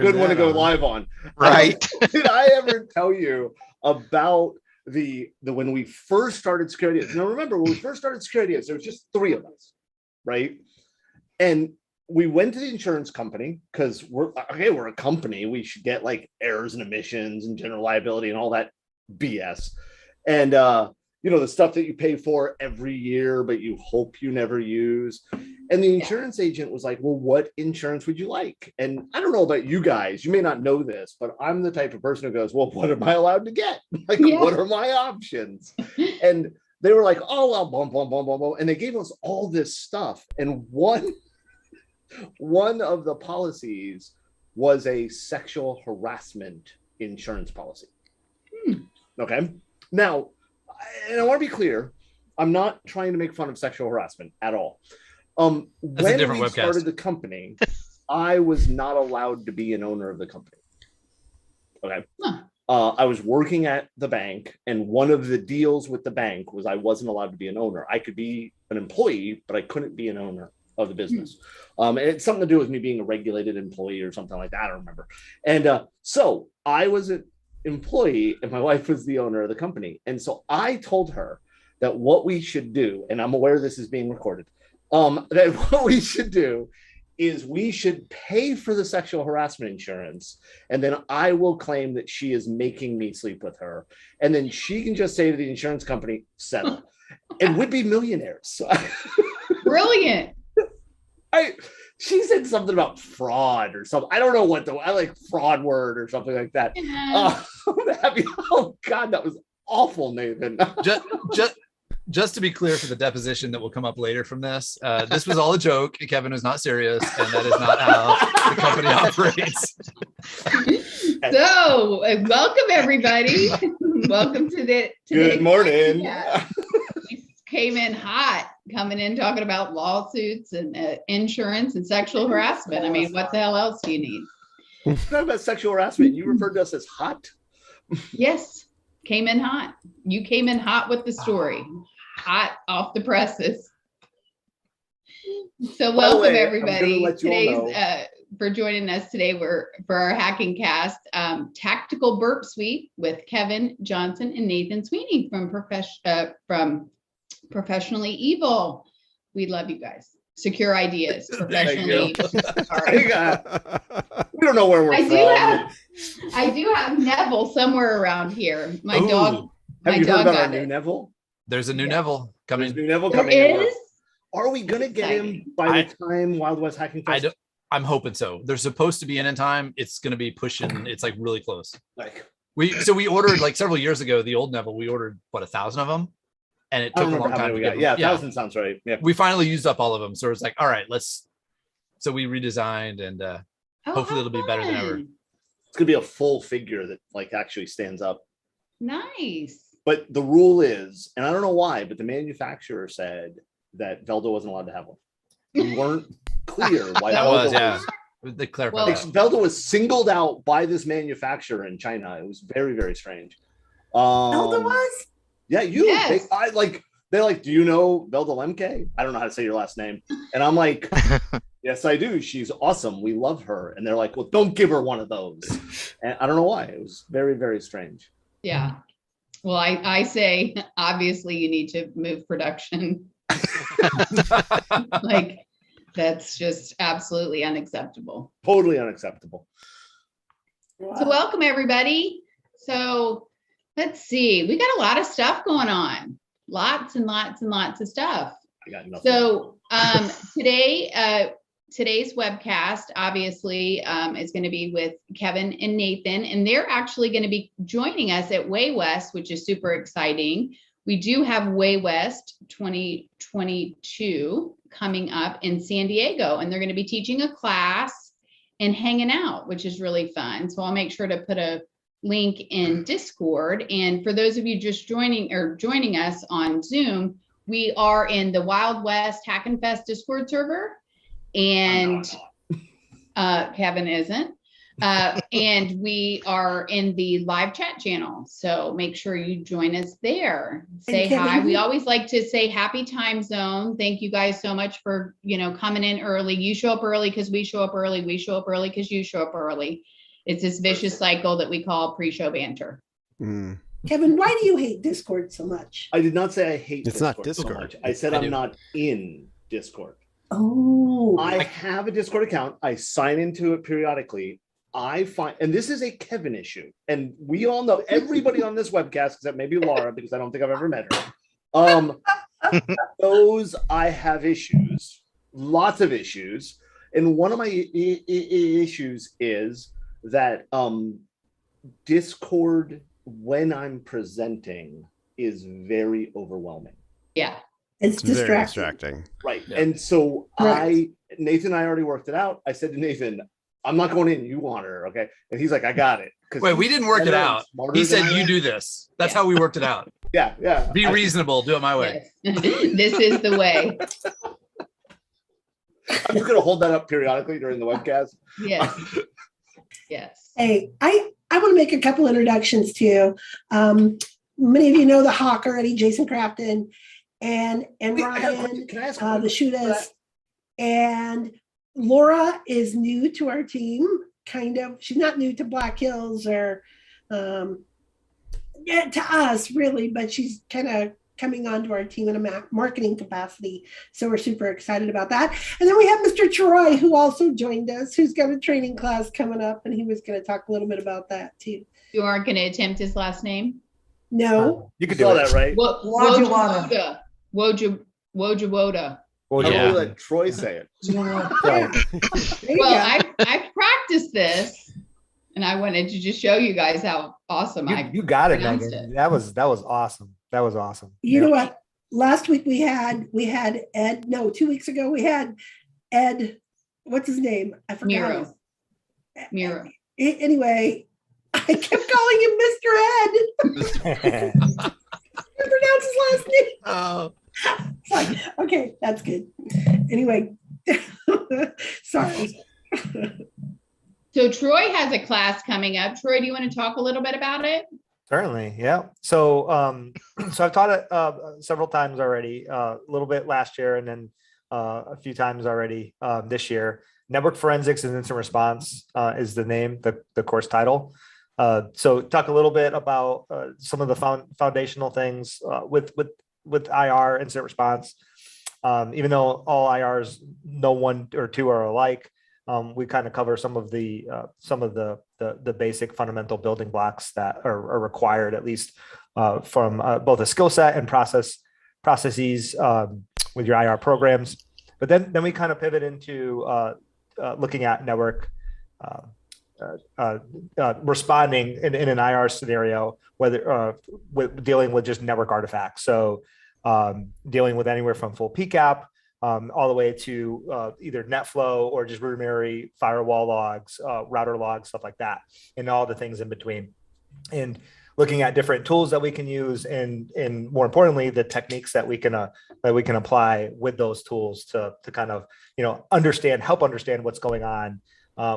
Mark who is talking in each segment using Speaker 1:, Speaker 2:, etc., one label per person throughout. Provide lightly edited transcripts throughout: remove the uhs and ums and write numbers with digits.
Speaker 1: Good one to go live on.
Speaker 2: Right.
Speaker 1: Did I ever tell you about the when we first started Security? Now remember, when we first started Security, there was just 3 of us, right? And we went to the insurance company because we're a company. We should get like errors and omissions and general liability and all that BS. And the stuff that you pay for every year, but you hope you never use. And the insurance agent was like, well, what insurance would you like? And I don't know about you guys, you may not know this, but I'm the type of person who goes, well, what am I allowed to get? Like, what are my options? And they were like, oh, well, blah, blah, blah, blah, blah. And they gave us all this stuff. And one of the policies was a sexual harassment insurance policy. Okay. Now, and I want to be clear, I'm not trying to make fun of sexual harassment at all. When we started the company, I was not allowed to be an owner of the company. Okay. I was working at the bank, and one of the deals with the bank was I wasn't allowed to be an owner. I could be an employee, but I couldn't be an owner of the business. And it's something to do with me being a regulated employee or something like that. I don't remember. And so I was an employee and my wife was the owner of the company. And so I told her that what we should do, and I'm aware this is being recorded, that what we should do is we should pay for the sexual harassment insurance, and then I will claim that she is making me sleep with her, and then she can just say to the insurance company, settle, and we'd be millionaires.
Speaker 3: Brilliant.
Speaker 1: She said something about fraud or something. I don't know what I like fraud word or something like that. Oh God, that was awful, Nathan.
Speaker 2: Just to be clear for the deposition that will come up later from this was all a joke. Kevin is not serious, and that is not how the company operates.
Speaker 3: So, welcome everybody. Welcome to the
Speaker 1: Good morning.
Speaker 3: We came in hot, coming in talking about lawsuits and insurance and sexual harassment. I mean, what the hell else do you need?
Speaker 1: Talking about sexual harassment, you referred to us as hot?
Speaker 3: Yes, came in hot. You came in hot with the story. Hot off the presses. So welcome everybody. Today's for joining us today. We're for our Hacking Cast, Tactical Burp Suite with Kevin Johnson and Nathan Sweaney from Professionally Evil. We love you guys. Secure Ideas. Professionally Evil. All right.
Speaker 1: We don't know where we're from.
Speaker 3: I do have Neville somewhere around here. My dog.
Speaker 1: Have you heard about our new Neville?
Speaker 2: There's a new Neville coming.
Speaker 1: There's new Neville coming.
Speaker 3: Is?
Speaker 1: Are we gonna get him by the time Wild West Hacking Fest?
Speaker 2: I'm hoping so. They're supposed to be in time. It's gonna be pushing. It's like really close.
Speaker 1: Like
Speaker 2: we ordered like several years ago the old Neville. We ordered 1,000 of them, and it took a long time to get them.
Speaker 1: Yeah, 1,000 sounds right. Yeah.
Speaker 2: We finally used up all of them, so it's like, all right, So we redesigned, and hopefully it'll be better than ever.
Speaker 1: It's gonna be a full figure that like actually stands up.
Speaker 3: Nice.
Speaker 1: But the rule is, and I don't know why, but the manufacturer said that Velda wasn't allowed to have one. We weren't clear why
Speaker 2: that
Speaker 1: Velda
Speaker 2: was. They clarified that.
Speaker 1: Velda was singled out by this manufacturer in China. It was very, very strange.
Speaker 4: Velda was?
Speaker 1: Yeah, you.
Speaker 3: Yes.
Speaker 1: They're like, do you know Velda Lemke? I don't know how to say your last name. And I'm like, yes, I do. She's awesome. We love her. And they're like, well, don't give her one of those. And I don't know why. It was very, very strange.
Speaker 3: Yeah. Well, I say, obviously, you need to move production. Like, that's just absolutely unacceptable.
Speaker 1: Totally unacceptable.
Speaker 3: So welcome, everybody. So let's see. We got a lot of stuff going on. Lots and lots and lots of stuff.
Speaker 1: I got nothing.
Speaker 3: So today's webcast, obviously, is going to be with Kevin and Nathan, and they're actually going to be joining us at Way West, which is super exciting. We do have Way West 2022 coming up in San Diego, and they're going to be teaching a class and hanging out, which is really fun. So I'll make sure to put a link in Discord. And for those of you just joining us on Zoom, we are in the Wild West Hackin Fest Discord server. And Kevin isn't. And we are in the live chat channel. So make sure you join us there. Say hi. We always like to say happy time zone. Thank you guys so much for, coming in early. You show up early because we show up early. We show up early because you show up early. It's this vicious cycle that we call pre-show banter.
Speaker 4: Kevin, why do you hate Discord so much?
Speaker 1: I did not say I hate
Speaker 5: It's
Speaker 1: Discord
Speaker 5: not Discord.
Speaker 1: so much. I said I'm not in Discord.
Speaker 4: Oh.
Speaker 1: I have a Discord account. I sign into it periodically. I find, and this is a Kevin issue, and we all know, everybody on this webcast, except maybe Laura, because I don't think I've ever met her. Those I have issues, lots of issues. And one of my issues is that Discord, when I'm presenting, is very overwhelming.
Speaker 3: Yeah.
Speaker 4: It's
Speaker 5: very
Speaker 4: distracting.
Speaker 1: Right.
Speaker 2: Yeah.
Speaker 1: And so
Speaker 4: Right.
Speaker 1: Nathan and I already worked it out. I said to Nathan, I'm not going in, you want her, okay? And he's like, I got it.
Speaker 2: Wait, we didn't work it out. He said, you do this. That's how we worked it out.
Speaker 1: Yeah.
Speaker 2: Be reasonable. Do it my way.
Speaker 3: Yes. This is the way.
Speaker 1: I'm just going to hold that up periodically during the webcast.
Speaker 3: Yes. Yes.
Speaker 4: Hey, I want to make a couple introductions to you. Many of you know the Hawk already, Jason Crafton and Ryan,
Speaker 1: Can I ask
Speaker 4: the Shooters. And Laura is new to our team, kind of. She's not new to Black Hills or to us, really, but she's kind of coming onto our team in a marketing capacity. So we're super excited about that. And then we have Mr. Troy, who also joined us, who's got a training class coming up, and he was going to talk a little bit about that too.
Speaker 3: You aren't going to attempt his last name?
Speaker 4: No.
Speaker 1: You could do that, right?
Speaker 3: Wojawoda. Wojawoda.
Speaker 1: I'll
Speaker 2: Yeah.
Speaker 1: let Troy say it.
Speaker 4: There you
Speaker 3: Well,
Speaker 4: go.
Speaker 3: I practiced this, and I wanted to just show you guys how awesome
Speaker 6: You got it,
Speaker 3: pronounced
Speaker 6: Megan.
Speaker 3: it.
Speaker 6: That was awesome. That was awesome.
Speaker 4: You know what? Last week we had Ed. No, 2 weeks ago we had Ed. What's his name? I forgot.
Speaker 3: Miro. Miro.
Speaker 4: Anyway, I kept calling him Mr. Ed. I pronounce his last name.
Speaker 2: Oh,
Speaker 4: It's like, okay, that's good. Anyway, sorry.
Speaker 3: So Troy has a class coming up. Troy, do you want to talk a little bit about it?
Speaker 6: Certainly, yeah. So, so I've taught it several times already. A little bit last year, and then a few times already this year. Network Forensics and Instant Response is the name, the course title. So, talk a little bit about some of the foundational things with IR, incident response. Even though all IRs, no one or two are alike, we kind of cover some of the basic fundamental building blocks that are required, at least from both a skill set and processes with your IR programs. But then we kind of pivot into looking at network responding in an IR scenario, whether with dealing with just network artifacts. So dealing with anywhere from full PCAP all the way to either NetFlow or just root memory, firewall logs, router logs, stuff like that, and all the things in between. And looking at different tools that we can use, and more importantly, the techniques that we can apply with those tools to kind of help understand what's going on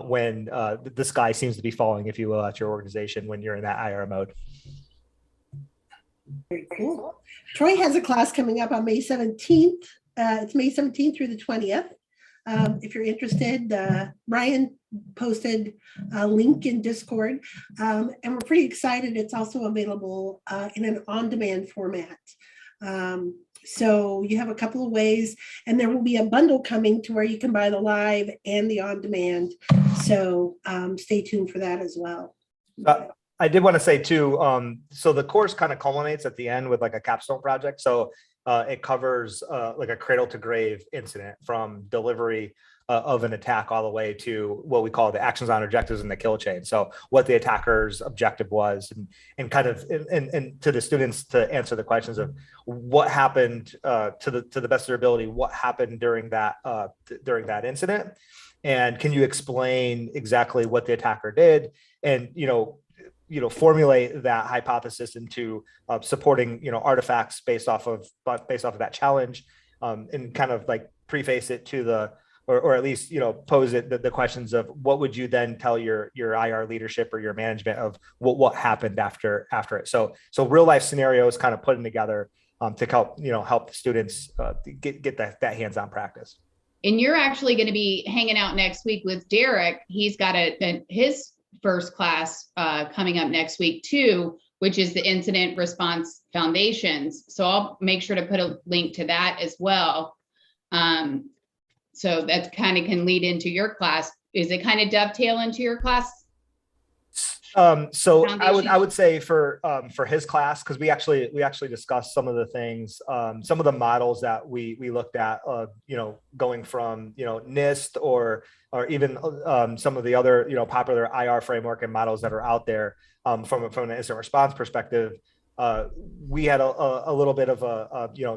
Speaker 6: when the sky seems to be falling, if you will, at your organization when you're in that IR mode.
Speaker 4: Very cool. Troy has a class coming up on May 17th. It's May 17th through the 20th. If you're interested, Ryan posted a link in Discord, and we're pretty excited. It's also available in an on-demand format. So you have a couple of ways, and there will be a bundle coming to where you can buy the live and the on-demand. So stay tuned for that as well.
Speaker 6: I did want to say too, so the course kind of culminates at the end with like a capstone project. So it covers like a cradle to grave incident, from delivery of an attack all the way to what we call the actions on objectives in the kill chain. So what the attacker's objective was, and kind of and to the students to answer the questions of what happened to the best of their ability, what happened during that incident, and can you explain exactly what the attacker did, and formulate that hypothesis into supporting artifacts based off of that challenge, and kind of like preface it to or at least, pose it the questions of what would you then tell your IR leadership or your management of what happened after it. So real life scenarios kind of putting together to help the students get that hands-on practice.
Speaker 3: And you're actually going to be hanging out next week with Derek. He's got his first class coming up next week too, which is the Incident Response Foundations. So I'll make sure to put a link to that as well. So that kind of can lead into your class. Is it kind of dovetail into your class?
Speaker 6: So I would say for his class, because we actually discussed some of the things, some of the models that we looked at, going from NIST or even some of the other popular IR framework and models that are out there from an incident response perspective. We had a little bit of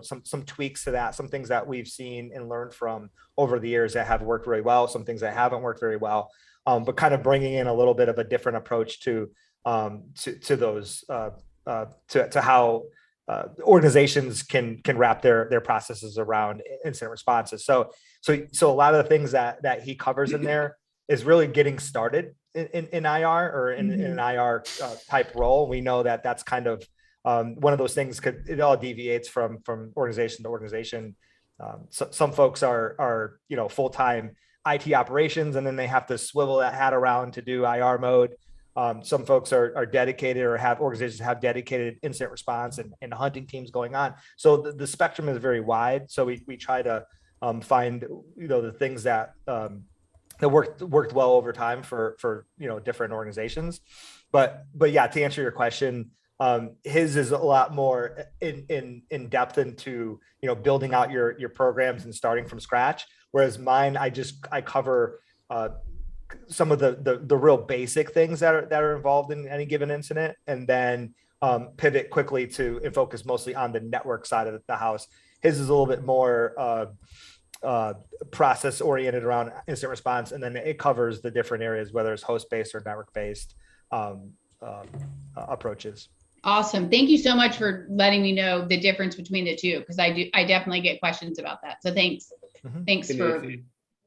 Speaker 6: some tweaks to that, some things that we've seen and learned from over the years that have worked very well, some things that haven't worked very well. But kind of bringing in a little bit of a different approach to those to how organizations can wrap their processes around incident responses. So a lot of the things that he covers in there is really getting started in IR or in an IR type role. We know that that's kind of one of those things. It all deviates from organization to organization. So some folks are full-time IT operations, and then they have to swivel that hat around to do IR mode. Some folks are dedicated or have organizations have dedicated incident response and hunting teams going on. So the spectrum is very wide. So we try to find the things that worked well over time for different organizations. But yeah, to answer your question, his is a lot more in depth into building out your programs and starting from scratch. Whereas mine, I cover some of the real basic things that are involved in any given incident, and then pivot quickly and focus mostly on the network side of the house. His is a little bit more process oriented around incident response, and then it covers the different areas, whether it's host based or network based approaches.
Speaker 3: Awesome. Thank you so much for letting me know the difference between the two, because I definitely get questions about that. So thanks.
Speaker 6: Mm-hmm.
Speaker 3: Thanks for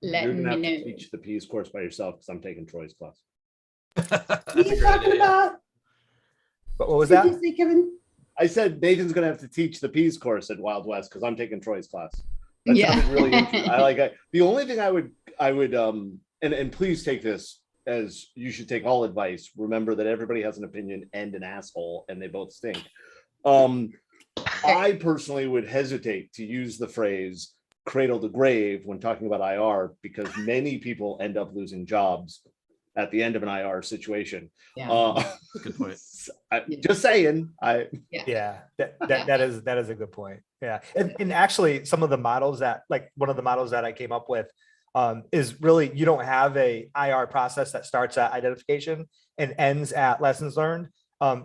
Speaker 3: letting me know.
Speaker 1: To teach the P's course by yourself, because I'm taking Troy's class.
Speaker 4: What are you talking about?
Speaker 6: What was
Speaker 4: Did
Speaker 6: that?
Speaker 4: you say, Kevin?
Speaker 1: I said Nathan's going to have to teach the P's course at Wild West because I'm taking Troy's class. That
Speaker 3: Yeah.
Speaker 1: sounded really interesting. The only thing I would and please take this as you should take all advice. Remember that everybody has an opinion and an asshole, and they both stink. I personally would hesitate to use the phrase cradle to grave when talking about IR, because many people end up losing jobs at the end of an IR situation.
Speaker 3: Yeah.
Speaker 2: Good point.
Speaker 1: Just saying.
Speaker 6: That is a good point. Yeah. And actually some of the models one of the models that I came up with is really, you don't have a IR process that starts at identification and ends at lessons learned.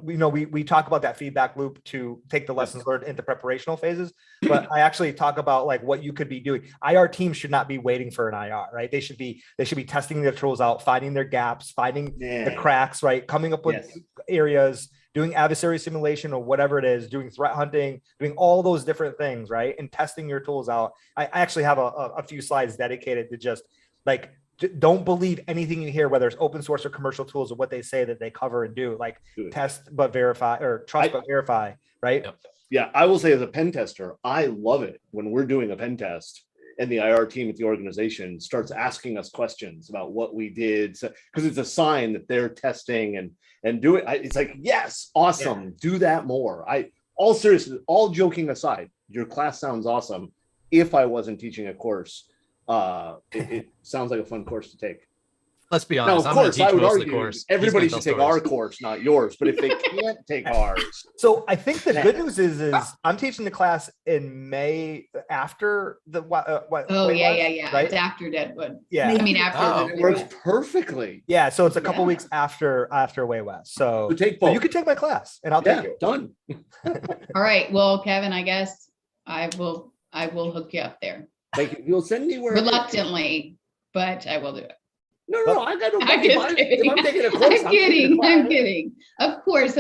Speaker 6: We talk about that feedback loop to take the lessons learned into preparational phases, but I actually talk about what you could be doing. IR teams should not be waiting for an IR, right? They should be testing their tools out, finding their gaps, finding the cracks, right? Coming up with areas, doing adversary simulation or whatever it is, doing threat hunting, doing all those different things, right? And testing your tools out. I actually have a few slides dedicated to just don't believe anything you hear, whether it's open source or commercial tools, or what they say that they cover and do. Test but verify, or trust but verify, right?
Speaker 2: Yep.
Speaker 1: Yeah, I will say as a pen tester, I love it when we're doing a pen test and the IR team at the organization starts asking us questions about what we did, because it's a sign that they're testing and doing. It's yes, awesome, do that more. All seriously, all joking aside, your class sounds awesome. If I wasn't teaching a course, it sounds like a fun course to take.
Speaker 2: Let's be honest.
Speaker 1: Now, of
Speaker 2: I'm
Speaker 1: course,
Speaker 2: teach
Speaker 1: I would
Speaker 2: most of the
Speaker 1: argue
Speaker 2: course.
Speaker 1: everybody should take our course, not yours. But if they can't take ours,
Speaker 6: so I think the good news is I'm teaching the class in May after the
Speaker 3: Yeah.
Speaker 6: right?
Speaker 3: It's after Deadwood.
Speaker 6: Yeah,
Speaker 3: I mean after.
Speaker 1: it works perfectly.
Speaker 6: Yeah, so it's a couple weeks after Way West. So
Speaker 1: take both.
Speaker 6: You can take my class, and I'll take it.
Speaker 1: Done.
Speaker 3: All right. Well, Kevin, I guess I will hook you up there.
Speaker 1: Thank you. You'll send me where
Speaker 3: Reluctantly, but I will do it.
Speaker 1: No, I got no.
Speaker 3: I'm just kidding.
Speaker 1: If I'm taking a course,
Speaker 3: I'm kidding. Of course.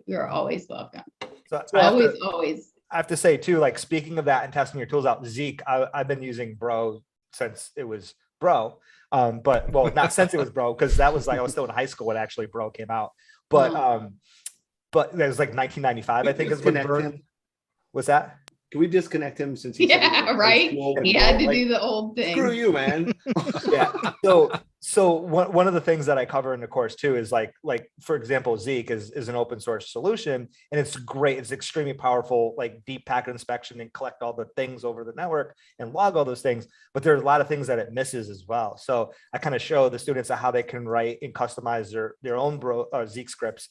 Speaker 3: You're always welcome.
Speaker 6: So
Speaker 3: Always.
Speaker 6: I have to say too, speaking of that and testing your tools out, Zeke, I've been using Bro since it was bro. But well, not since it was bro, because that was like I was still in high school when actually bro came out. But that was like 1995, I think is when Burp. Was that?
Speaker 1: Can we disconnect him since he's
Speaker 3: right? He had to do the old thing.
Speaker 1: Screw you, man.
Speaker 6: Yeah. So one of the things that I cover in the course too is like for example, Zeek is an open source solution, and it's great. It's extremely powerful, like deep packet inspection and collect all the things over the network and log all those things. But there's a lot of things that it misses as well. So I kind of show the students how they can write and customize their own Zeek scripts,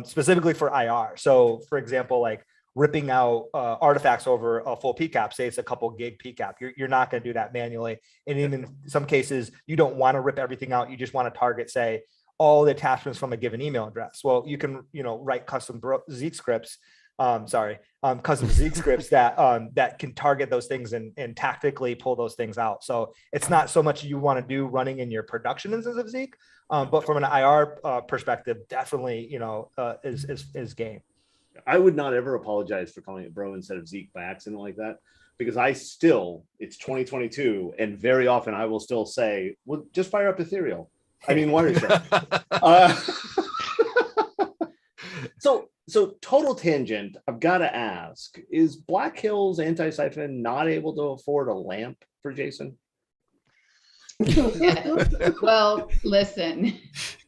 Speaker 6: specifically for IR. So for example, like ripping out artifacts over a full PCAP, say it's a couple gig PCAP. You're not going to do that manually. And in some cases, you don't want to rip everything out. You just want to target, say, all the attachments from a given email address. Well, you can, write custom Zeek scripts, custom Zeek scripts that can target those things and tactically pull those things out. So it's not so much you want to do running in your production instance of Zeek, but from an IR perspective, definitely, is game.
Speaker 1: I would not ever apologize for calling it bro instead of Zeek by accident like that, because it's 2022, and very often I will still say, well, just fire up Ethereal. I mean, Wireshark. So total tangent, I've got to ask, is Black Hills Anti-Siphon not able to afford a lamp for Jason?
Speaker 3: Well, listen,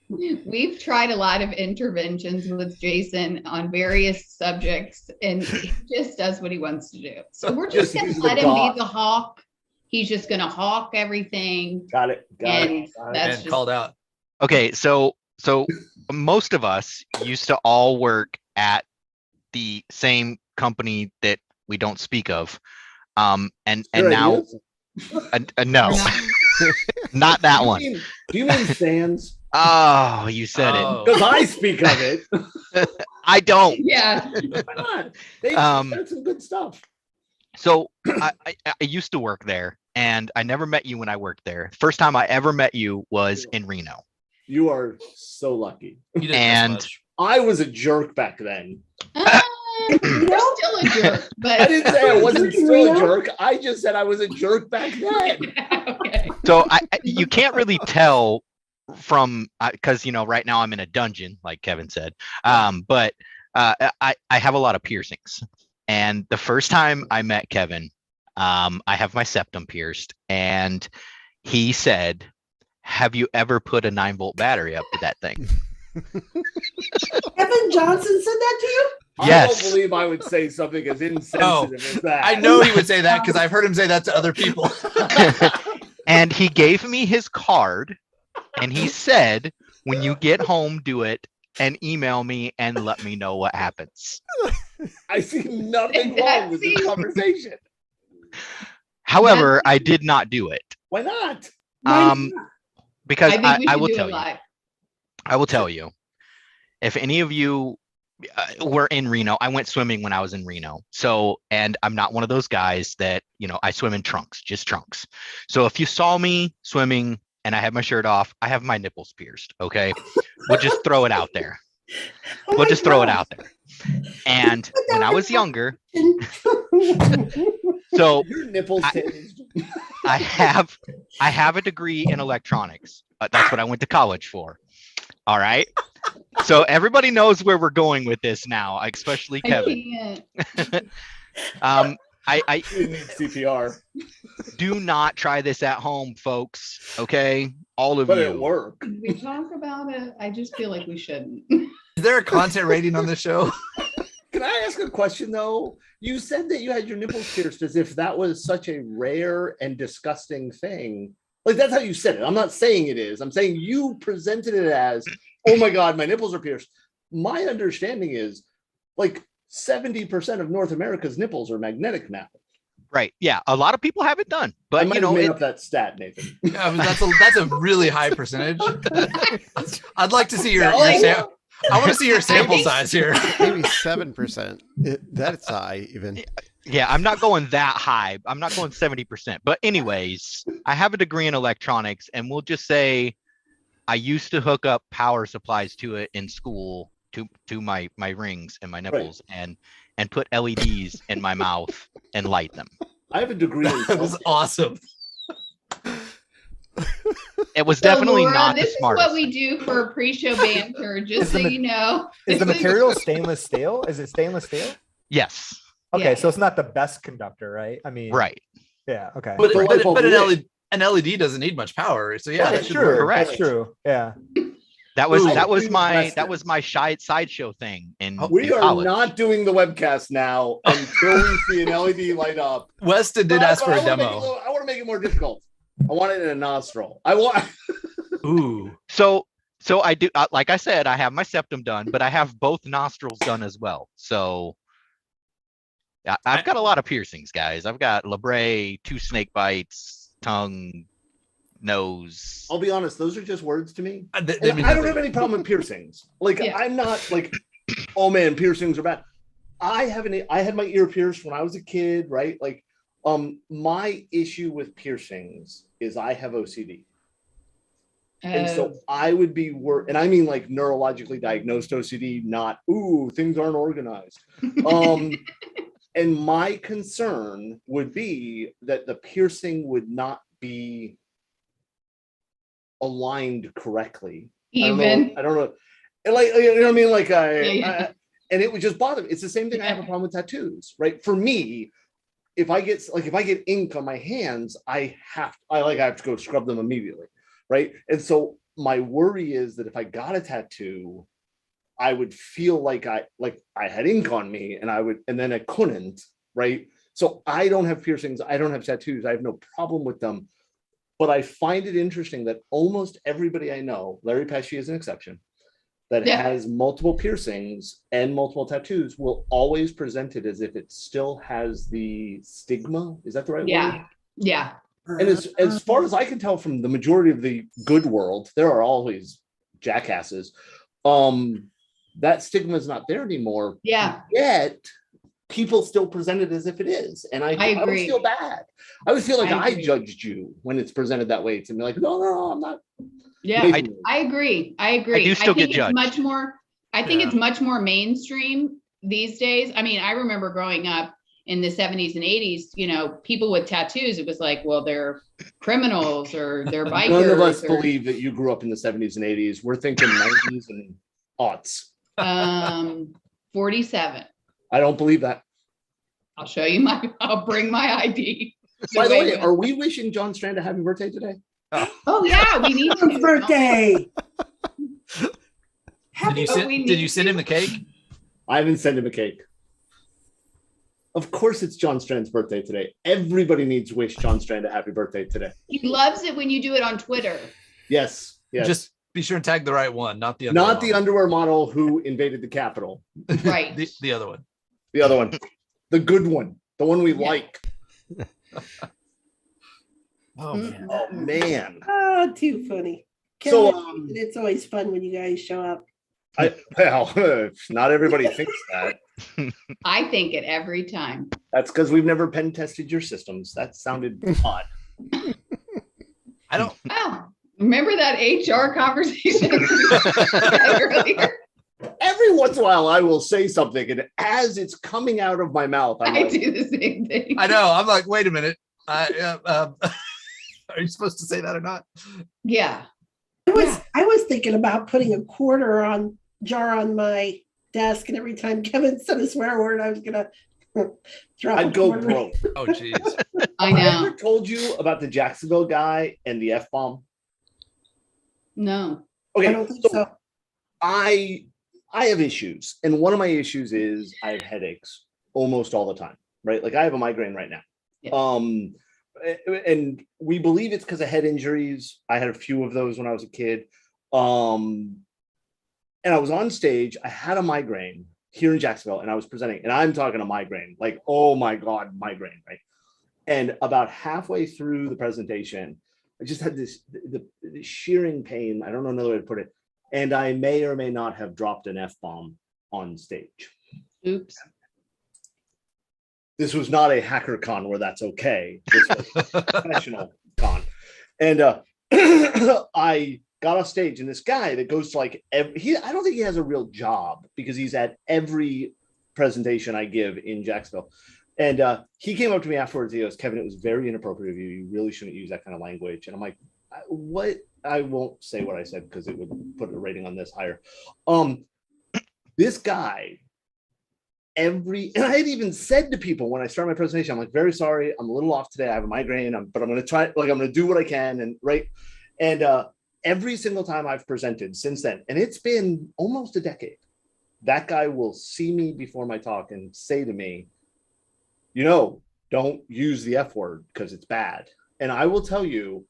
Speaker 3: we've tried a lot of interventions with Jason on various subjects, and he just does what he wants to do. So we're just going to let him be the hawk. He's just going to hawk everything.
Speaker 1: Got it.
Speaker 3: That's
Speaker 2: And called out.
Speaker 5: Okay, so most of us used to all work at the same company that we don't speak of, and now no, not that one.
Speaker 1: Do you mean Sands?
Speaker 5: Oh, you said it.
Speaker 1: Because I speak of it.
Speaker 5: I don't.
Speaker 3: Yeah.
Speaker 1: Why not? They did some good stuff.
Speaker 5: So I used to work there, and I never met you when I worked there. First time I ever met you was in Reno.
Speaker 1: You are so lucky.
Speaker 2: You didn't
Speaker 5: And-
Speaker 2: miss much.
Speaker 1: I was a jerk back then.
Speaker 3: You're still a jerk, but
Speaker 1: I didn't say I wasn't still a jerk. I just said I was a jerk back then.
Speaker 3: okay.
Speaker 5: So you can't really tell from because right now I'm in a dungeon, like Kevin said. But I have a lot of piercings, and the first time I met Kevin, I have my septum pierced, and he said, "Have you ever put a 9-volt battery up to that thing?"
Speaker 4: Evan Johnson said that to you?
Speaker 5: Yes.
Speaker 1: I don't believe I would say something as insensitive as that.
Speaker 2: I know he would say that because I've heard him say that to other people.
Speaker 5: And he gave me his card, and he said, "When you get home, do it and email me and let me know what happens."
Speaker 1: I see nothing wrong with this conversation.
Speaker 5: However, I did not do it.
Speaker 1: Why not?
Speaker 5: Because
Speaker 3: I think we
Speaker 5: I
Speaker 3: should
Speaker 5: will
Speaker 3: do
Speaker 5: tell
Speaker 3: it
Speaker 5: you.
Speaker 3: live.
Speaker 5: I will tell you, if any of you were in Reno, I went swimming when I was in Reno. So, and I'm not one of those guys that, I swim in trunks, just trunks. So if you saw me swimming and I have my shirt off, I have my nipples pierced. Okay. We'll just throw it out there. We'll just throw it out there. And when I was younger, so
Speaker 1: Your nipples tinged.
Speaker 5: I have a degree in electronics. That's what I went to college for. All right. So everybody knows where we're going with this now, especially Kevin.
Speaker 3: I
Speaker 5: I
Speaker 1: You need CPR.
Speaker 5: do not try this at home, folks. Okay, all of
Speaker 1: But
Speaker 5: you.
Speaker 1: it worked.
Speaker 3: can't. We talk about it. I just feel like we shouldn't.
Speaker 2: Is there a content rating on this show?
Speaker 1: Can I ask a question though? You said that you had your nipples pierced as if that was such a rare and disgusting thing. Like that's how you said it. I'm not saying it is. I'm saying you presented it as, oh my God, my nipples are pierced. My understanding is like 70% of North America's nipples are magnetic now.
Speaker 5: Right. Yeah. A lot of people have it done,
Speaker 1: I
Speaker 5: but
Speaker 1: might have made up that stat, Nathan.
Speaker 2: Yeah, I mean, that's a really high percentage. I'd like to see your I want to see your sample size here.
Speaker 7: Maybe 7%. That's high, even.
Speaker 5: yeah, I'm not going that high. I'm not going 70%. But anyways, I have a degree in electronics, and we'll just say I used to hook up power supplies to it in school to my rings and my nipples and put LEDs in my mouth and light them.
Speaker 1: I have a degree in
Speaker 2: That was awesome.
Speaker 5: It was
Speaker 3: So,
Speaker 5: definitely
Speaker 3: Laura,
Speaker 5: not the
Speaker 3: this is
Speaker 5: smartest.
Speaker 3: what we do for pre-show banter, just so you know.
Speaker 6: Is the material stainless steel? Is it stainless steel?
Speaker 5: Yes.
Speaker 6: Okay,
Speaker 3: Yeah.
Speaker 6: so it's not the best conductor, right? I mean,
Speaker 5: Right.
Speaker 6: Yeah. Okay.
Speaker 2: But,
Speaker 1: The light bulb lit.
Speaker 2: an LED doesn't need much power. So yeah, that
Speaker 6: That's
Speaker 2: should
Speaker 6: true.
Speaker 2: work.
Speaker 5: Correct.
Speaker 6: That's true. Yeah.
Speaker 5: That was
Speaker 1: Ooh.
Speaker 5: that was my
Speaker 1: Weston.
Speaker 5: that was my sideshow thing in
Speaker 1: We
Speaker 5: in
Speaker 1: are
Speaker 5: college.
Speaker 1: not doing the webcast now until we see an LED light up.
Speaker 2: Weston did
Speaker 1: But
Speaker 2: ask for a
Speaker 1: I wanna make it
Speaker 2: demo.
Speaker 1: I want to make it more difficult. I want it in a nostril. I want.
Speaker 2: Ooh.
Speaker 5: So I do like I said, I have my septum done, but I have both nostrils done as well. So I've got a lot of piercings, guys. I've got labret, 2 snake bites, tongue, nose.
Speaker 1: I'll be honest; those are just words to me.
Speaker 2: They
Speaker 1: And
Speaker 2: mean
Speaker 1: I don't
Speaker 2: nothing.
Speaker 1: have any problem with piercings. Like
Speaker 3: Yeah.
Speaker 1: I'm not like, oh man, piercings are bad. I had my ear pierced when I was a kid, right? Like, my issue with piercings is I have OCD. And so I would be and I mean like neurologically diagnosed OCD, not things aren't organized. And my concern would be that the piercing would not be aligned correctly.
Speaker 3: even.
Speaker 1: I don't know. Like, you know what I mean? Like
Speaker 3: Yeah.
Speaker 1: and it would just bother me. It's the same thing. I have a problem with tattoos, right? For me, if I get ink on my hands, I have to go scrub them immediately, right? And so my worry is that if I got a tattoo, I would feel like I had ink on me, and then I couldn't, right? So I don't have piercings, I don't have tattoos, I have no problem with them. But I find it interesting that almost everybody I know, Larry Pesci is an exception, that has multiple piercings and multiple tattoos will always present it as if it still has the stigma. Is that the right word?
Speaker 3: Yeah.
Speaker 1: And as far as I can tell from the majority of the good world, there are always jackasses. That stigma is not there anymore.
Speaker 3: Yeah.
Speaker 1: Yet people still present it as if it is. And I
Speaker 3: agree.
Speaker 1: always feel bad. I always feel like
Speaker 3: I
Speaker 1: I
Speaker 3: agree.
Speaker 1: judged you when it's presented that way to me. Like, no, I'm not.
Speaker 3: Yeah.
Speaker 1: Maybe.
Speaker 3: I agree.
Speaker 5: I do still get
Speaker 3: it's
Speaker 5: judged.
Speaker 3: much more. I think
Speaker 2: Yeah.
Speaker 3: it's much more mainstream these days. I mean, I remember growing up in the 70s and 80s. You know, people with tattoos. It was like, well, they're criminals or they're bikers.
Speaker 1: None of us
Speaker 3: or,
Speaker 1: believe that you grew up in the 70s and 80s. We're thinking 90s and aughts.
Speaker 3: 47.
Speaker 1: I don't believe that.
Speaker 3: I'll show you I'll bring my ID.
Speaker 1: By the way, are we wishing John Strand a happy birthday today?
Speaker 3: Oh yeah, we need
Speaker 4: Happy
Speaker 3: to.
Speaker 4: birthday.
Speaker 2: Did you send him the cake?
Speaker 1: I haven't sent him a cake. Of course, it's John Strand's birthday today. Everybody needs to wish John Strand a happy birthday today.
Speaker 3: He loves it when you do it on Twitter.
Speaker 1: Yes.
Speaker 2: Just be sure and tag the right one, not the other
Speaker 1: Not the underwear model who invaded the Capitol.
Speaker 3: Right.
Speaker 2: the other one.
Speaker 1: The other one. The good one. The one we like.
Speaker 2: Oh man.
Speaker 1: Oh, man.
Speaker 4: Oh, too funny.
Speaker 1: So,
Speaker 4: Kevin, it's always fun when you guys show up.
Speaker 1: not everybody thinks that.
Speaker 3: I think it every time.
Speaker 1: That's because we've never pen tested your systems. That sounded odd.
Speaker 2: I don't.
Speaker 3: Oh, remember that HR conversation we had earlier?
Speaker 1: Every once in a while, I will say something, and as it's coming out of my mouth, I'm
Speaker 3: I
Speaker 1: like,
Speaker 3: do the same thing.
Speaker 2: I know. I'm like, wait a minute. Are you supposed to say that or not?
Speaker 3: Yeah.
Speaker 4: I was thinking about putting a quarter jar on my desk, and every time Kevin said a swear word, I was gonna drop.
Speaker 1: I'd
Speaker 4: a
Speaker 1: go
Speaker 4: quarter.
Speaker 1: broke.
Speaker 2: Oh, geez.
Speaker 3: I
Speaker 1: Have I
Speaker 3: know.
Speaker 1: ever told you about the Jacksonville guy and the F-bomb?
Speaker 3: No.
Speaker 1: Okay,
Speaker 4: I don't think so.
Speaker 1: I have issues, and one of my issues is I have headaches almost all the time, right? Like I have a migraine right now.
Speaker 3: Yeah.
Speaker 1: And we believe it's because of head injuries. I had a few of those when I was a kid. And I was on stage, I had a migraine here in Jacksonville, and I was presenting, and I'm talking a migraine, like, oh my God, migraine, right? And about halfway through the presentation, I just had this the shearing pain. I don't know another way to put it. And I may or may not have dropped an F-bomb on stage.
Speaker 3: Oops.
Speaker 1: This was not a hacker con where that's okay. This was a professional con. And I got off stage, and this guy that goes to like I don't think he has a real job because he's at every presentation I give in Jacksonville. And he came up to me afterwards. He goes, "Kevin, it was very inappropriate of you. You really shouldn't use that kind of language." And I'm like, what I won't say what I said because it would put a rating on this higher. This guy, and I had even said to people when I started my presentation, I'm like, very sorry, I'm a little off today. I have a migraine, but I'm going to try, like, I'm going to do what I can. And right. And every single time I've presented since then, and it's been almost a decade, that guy will see me before my talk and say to me, don't use the F word because it's bad. And I will tell you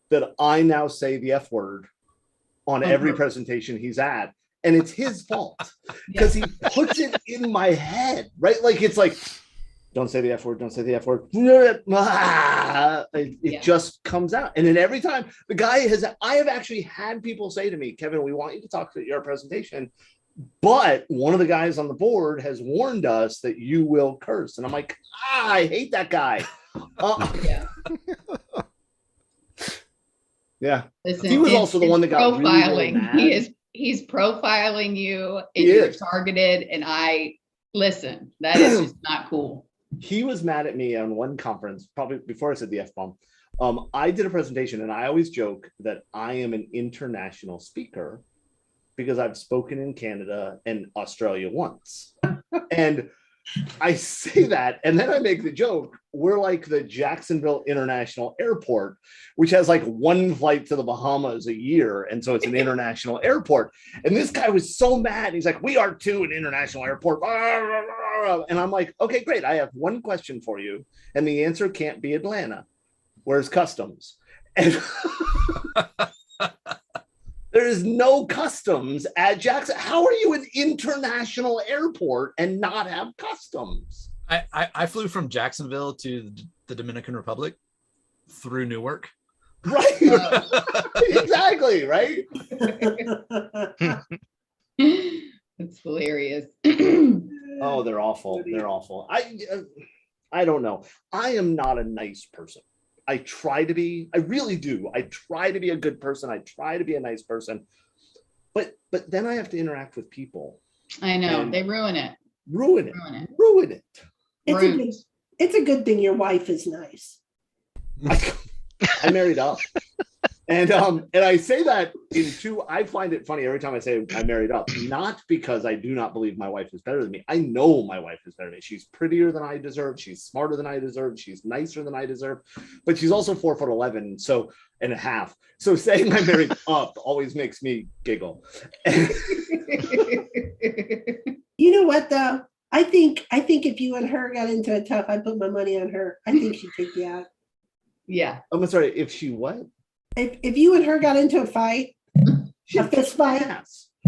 Speaker 1: that I now say the F word on every presentation he's at. And it's his fault because he puts it in my head, right? Like, it's like, don't say the F word, don't say the F word. It just comes out. And then every time I have actually had people say to me, Kevin, we want you to talk to your presentation, but one of the guys on the board has warned us that you will curse. And I'm like, I hate that guy. Yeah.
Speaker 3: Listen,
Speaker 1: he was also the one that got
Speaker 3: profiling.
Speaker 1: Really mad.
Speaker 3: He's profiling you, and you're targeted. And listen, that is just not cool.
Speaker 1: He was mad at me on one conference, probably before I said the F-bomb. I did a presentation, and I always joke that I am an international speaker because I've spoken in Canada and Australia once. And I say that, and then I make the joke, we're like the Jacksonville International Airport, which has like one flight to the Bahamas a year. And so it's an international airport. And this guy was so mad. He's like, we are too an international airport. And I'm like, okay, great. I have one question for you. And the answer can't be Atlanta. Where's customs? And there is no customs at Jackson. How are you an international airport and not have customs?
Speaker 2: I flew from Jacksonville to the Dominican Republic through Newark.
Speaker 1: Right. Exactly. Right.
Speaker 3: It's hilarious.
Speaker 1: Oh, they're awful. They're awful. I don't know. I am not a nice person. I try to be. I really do. I try to be a good person. I try to be a nice person. But then I have to interact with people.
Speaker 3: I know. They ruin it.
Speaker 1: Ruin it.
Speaker 4: It's a good thing your wife is nice.
Speaker 1: I married up. And I say that I find it funny every time I say I married up, not because I do not believe my wife is better than me. I know my wife is better than me. She's prettier than I deserve. She's smarter than I deserve. She's nicer than I deserve, but she's also 4'11", so and a half. So saying I married up always makes me giggle.
Speaker 4: You know what though? I think if you and her got into a tough, I put my money on her. I think she'd take you out.
Speaker 3: Yeah.
Speaker 1: I'm sorry. If she what?
Speaker 4: If you and her got into a fight, a fist fight.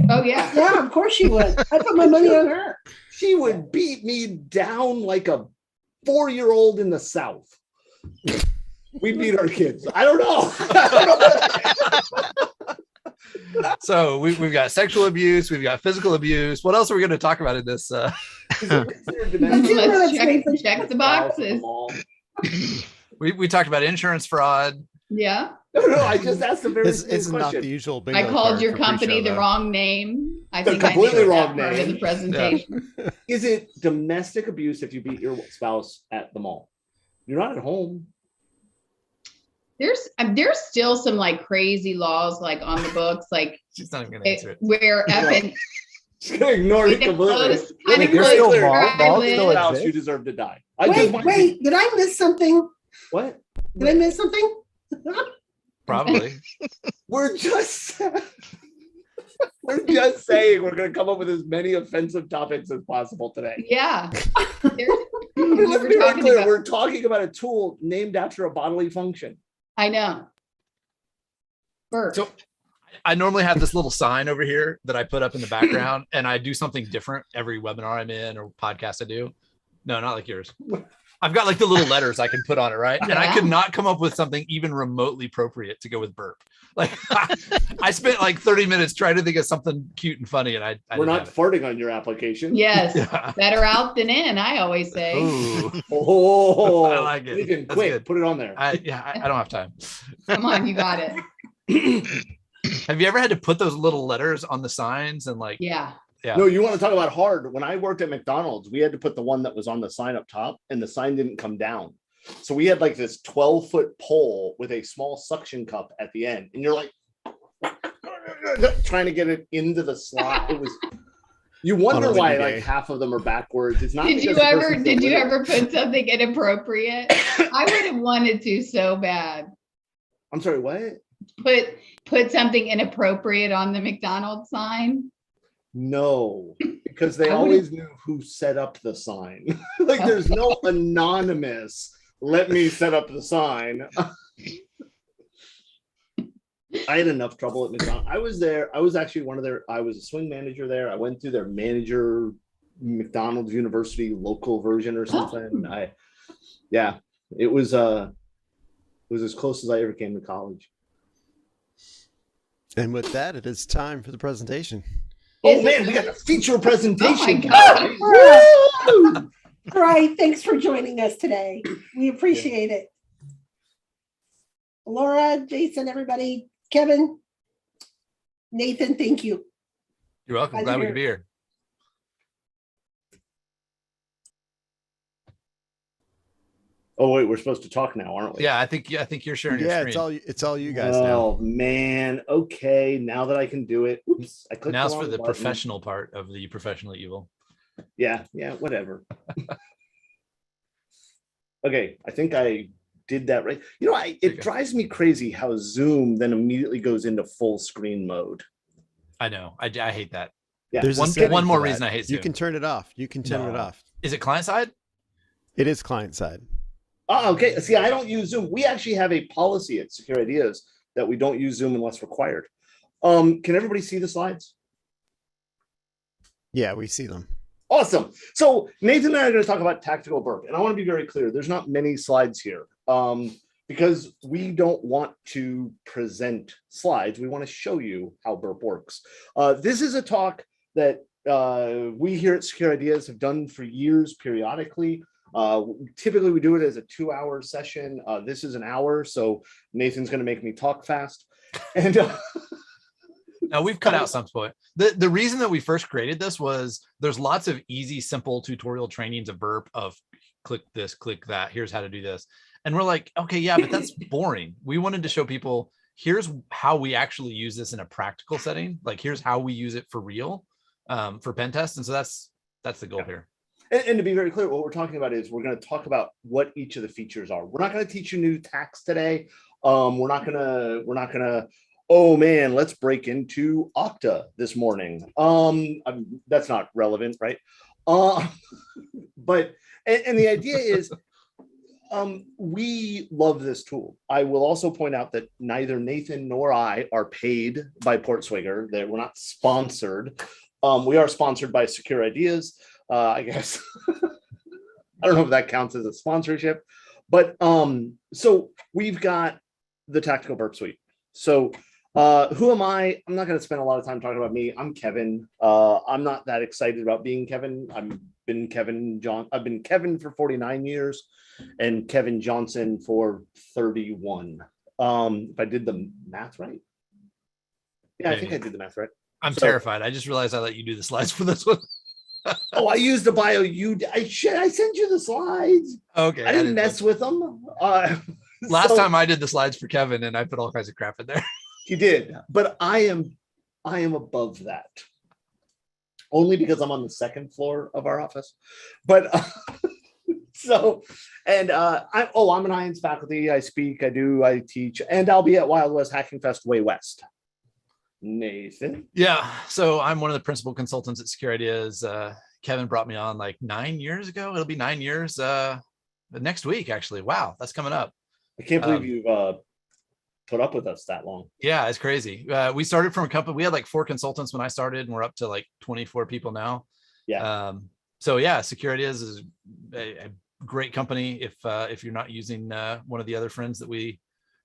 Speaker 3: Oh yeah.
Speaker 4: Yeah, of course she would. I put my money on her.
Speaker 1: She would beat me down like a 4-year-old in the South. We beat our kids. I don't know.
Speaker 2: So we've got sexual abuse, we've got physical abuse. What else are we going to talk about in this?
Speaker 3: Let's check the boxes.
Speaker 2: We talked about insurance fraud.
Speaker 3: Yeah.
Speaker 1: No, I just asked a very
Speaker 7: It's not the usual bingo
Speaker 3: I called
Speaker 7: card
Speaker 3: your
Speaker 7: for
Speaker 3: company
Speaker 7: pre-show,
Speaker 3: the
Speaker 7: though.
Speaker 3: wrong name. I
Speaker 1: The
Speaker 3: think
Speaker 1: completely
Speaker 3: I made
Speaker 1: wrong
Speaker 3: that part of
Speaker 1: name.
Speaker 3: the presentation.
Speaker 1: Is it domestic abuse if you beat your spouse at the mall? You're not at home.
Speaker 3: There's still some like crazy laws like on the books, like
Speaker 2: She's not even going to answer it.
Speaker 3: where effing
Speaker 1: Just gonna ignore it completely.
Speaker 6: You're still malls still
Speaker 1: Spouse,
Speaker 6: exist?
Speaker 1: you deserve to die.
Speaker 4: Wait, did I miss something?
Speaker 1: What?
Speaker 4: Did I miss something?
Speaker 2: Probably.
Speaker 1: We're just saying we're going to come up with as many offensive topics as possible today.
Speaker 3: Yeah.
Speaker 1: Let's be very clear. We're talking about a tool named after a bodily function.
Speaker 3: I know. Burp.
Speaker 2: So I normally have this little sign over here that I put up in the background, and I do something different every webinar I'm in or podcast I do. No, not like yours. I've got like the little letters I can put on it, right? And I could not come up with something even remotely appropriate to go with burp. Like I spent like 30 minutes trying to think of something cute and funny, and I
Speaker 1: we're not farting on your application.
Speaker 3: Yes, better out than in. I always say.
Speaker 2: Ooh.
Speaker 1: Oh,
Speaker 2: I like it.
Speaker 1: Even
Speaker 2: That's
Speaker 1: quick,
Speaker 2: good.
Speaker 1: put it on there.
Speaker 2: I don't have time.
Speaker 3: Come on, you got it.
Speaker 2: Have you ever had to put those little letters on the signs and like?
Speaker 3: Yeah.
Speaker 2: Yeah.
Speaker 1: No, you want to talk about hard. When I worked at McDonald's, we had to put the one that was on the sign up top, and the sign didn't come down. So we had like this 12-foot pole with a small suction cup at the end, and you're like trying to get it into the slot. It was. You wonder why like half of them are backwards. It's not.
Speaker 3: Did you ever put something inappropriate? I would have wanted to so bad.
Speaker 1: I'm sorry, what?
Speaker 3: Put something inappropriate on the McDonald's sign?
Speaker 1: No, because they always knew who set up the sign. Like there's no anonymous, let me set up the sign. I had enough trouble at McDonald's. I was there. I was actually I was a swing manager there. I went through their manager McDonald's University local version or something. It was as close as I ever came to college.
Speaker 7: And with that, it is time for the presentation.
Speaker 1: Oh man, we got a feature presentation.
Speaker 4: Oh my God. All right, thanks for joining us today. We appreciate it. Laura, Jason, everybody, Kevin, Nathan, thank you.
Speaker 2: You're welcome. Glad we could be here.
Speaker 1: Oh wait, we're supposed to talk now, aren't we?
Speaker 2: Yeah, I think you're sharing your screen.
Speaker 7: It's all you guys now.
Speaker 1: Oh man. Okay, now that I can do it. Oops, I clicked.
Speaker 2: Now it's for the professional part of the professionally evil.
Speaker 1: Yeah, whatever. Okay, I think I did that right. You know, it drives me crazy how Zoom then immediately goes into full screen mode.
Speaker 2: I know. I hate that.
Speaker 1: Yeah.
Speaker 7: There's
Speaker 2: one more reason I hate Zoom.
Speaker 7: You can turn it off. You can turn it off.
Speaker 2: Is it client side?
Speaker 7: It is client side.
Speaker 1: Oh, okay. See, I don't use Zoom. We actually have a policy at Secure Ideas that we don't use Zoom unless required. Can everybody see the slides?
Speaker 7: Yeah, we see them.
Speaker 1: Awesome. So Nathan and I are going to talk about tactical burp. And I want to be very clear. There's not many slides here because we don't want to present slides. We want to show you how burp works. This is a talk that we here at Secure Ideas have done for years periodically. Typically we do it as a 2-hour session. This is an hour, so Nathan's going to make me talk fast. And
Speaker 2: now we've cut out some point. The reason that we first created this was there's lots of easy, simple tutorial trainings of burp of click this, click that. Here's how to do this. And we're like, okay, yeah, but that's boring. We wanted to show people, here's how we actually use this in a practical setting. Like here's how we use it for real, for pen tests. And so that's the goal here.
Speaker 1: And to be very clear, what we're talking about is we're going to talk about what each of the features are. We're not going to teach you new tax today. We're not gonna. Oh man, let's break into Okta this morning. That's not relevant, right? But the idea is, we love this tool. I will also point out that neither Nathan nor I are paid by Portswigger. That we're not sponsored. We are sponsored by Secure Ideas. I guess I don't know if that counts as a sponsorship, but so we've got the Tactical Burp Suite. So who am I? I'm not going to spend a lot of time talking about me. I'm Kevin. I'm not that excited about being Kevin. I've been Kevin for 49 years and Kevin Johnson for 31. If I did the math right. Yeah, I think I did the math right.
Speaker 2: I'm terrified. I just realized I let you do the slides for this one.
Speaker 1: Oh, I used the bio. I sent you the slides.
Speaker 2: Okay.
Speaker 1: I didn't mess with them.
Speaker 2: Last time I did the slides for Kevin and I put all kinds of crap in there.
Speaker 1: You did, but I am above that. Only because I'm on the second floor of our office. But I'm an IANS faculty. I speak, I teach, and I'll be at Wild West Hacking Fest Way West. Nathan.
Speaker 2: Yeah, so I'm one of the principal consultants at Secure Ideas. Kevin brought me on like 9 years ago. It'll be 9 years next week, actually. Wow, that's coming up.
Speaker 1: I can't believe you've put up with us that long.
Speaker 2: Yeah, it's crazy. We started from a company. We had like 4 consultants when I started, and we're up to like 24 people now.
Speaker 1: Yeah.
Speaker 2: So yeah, Secure Ideas is a great company. If you're not using one of the other friends that we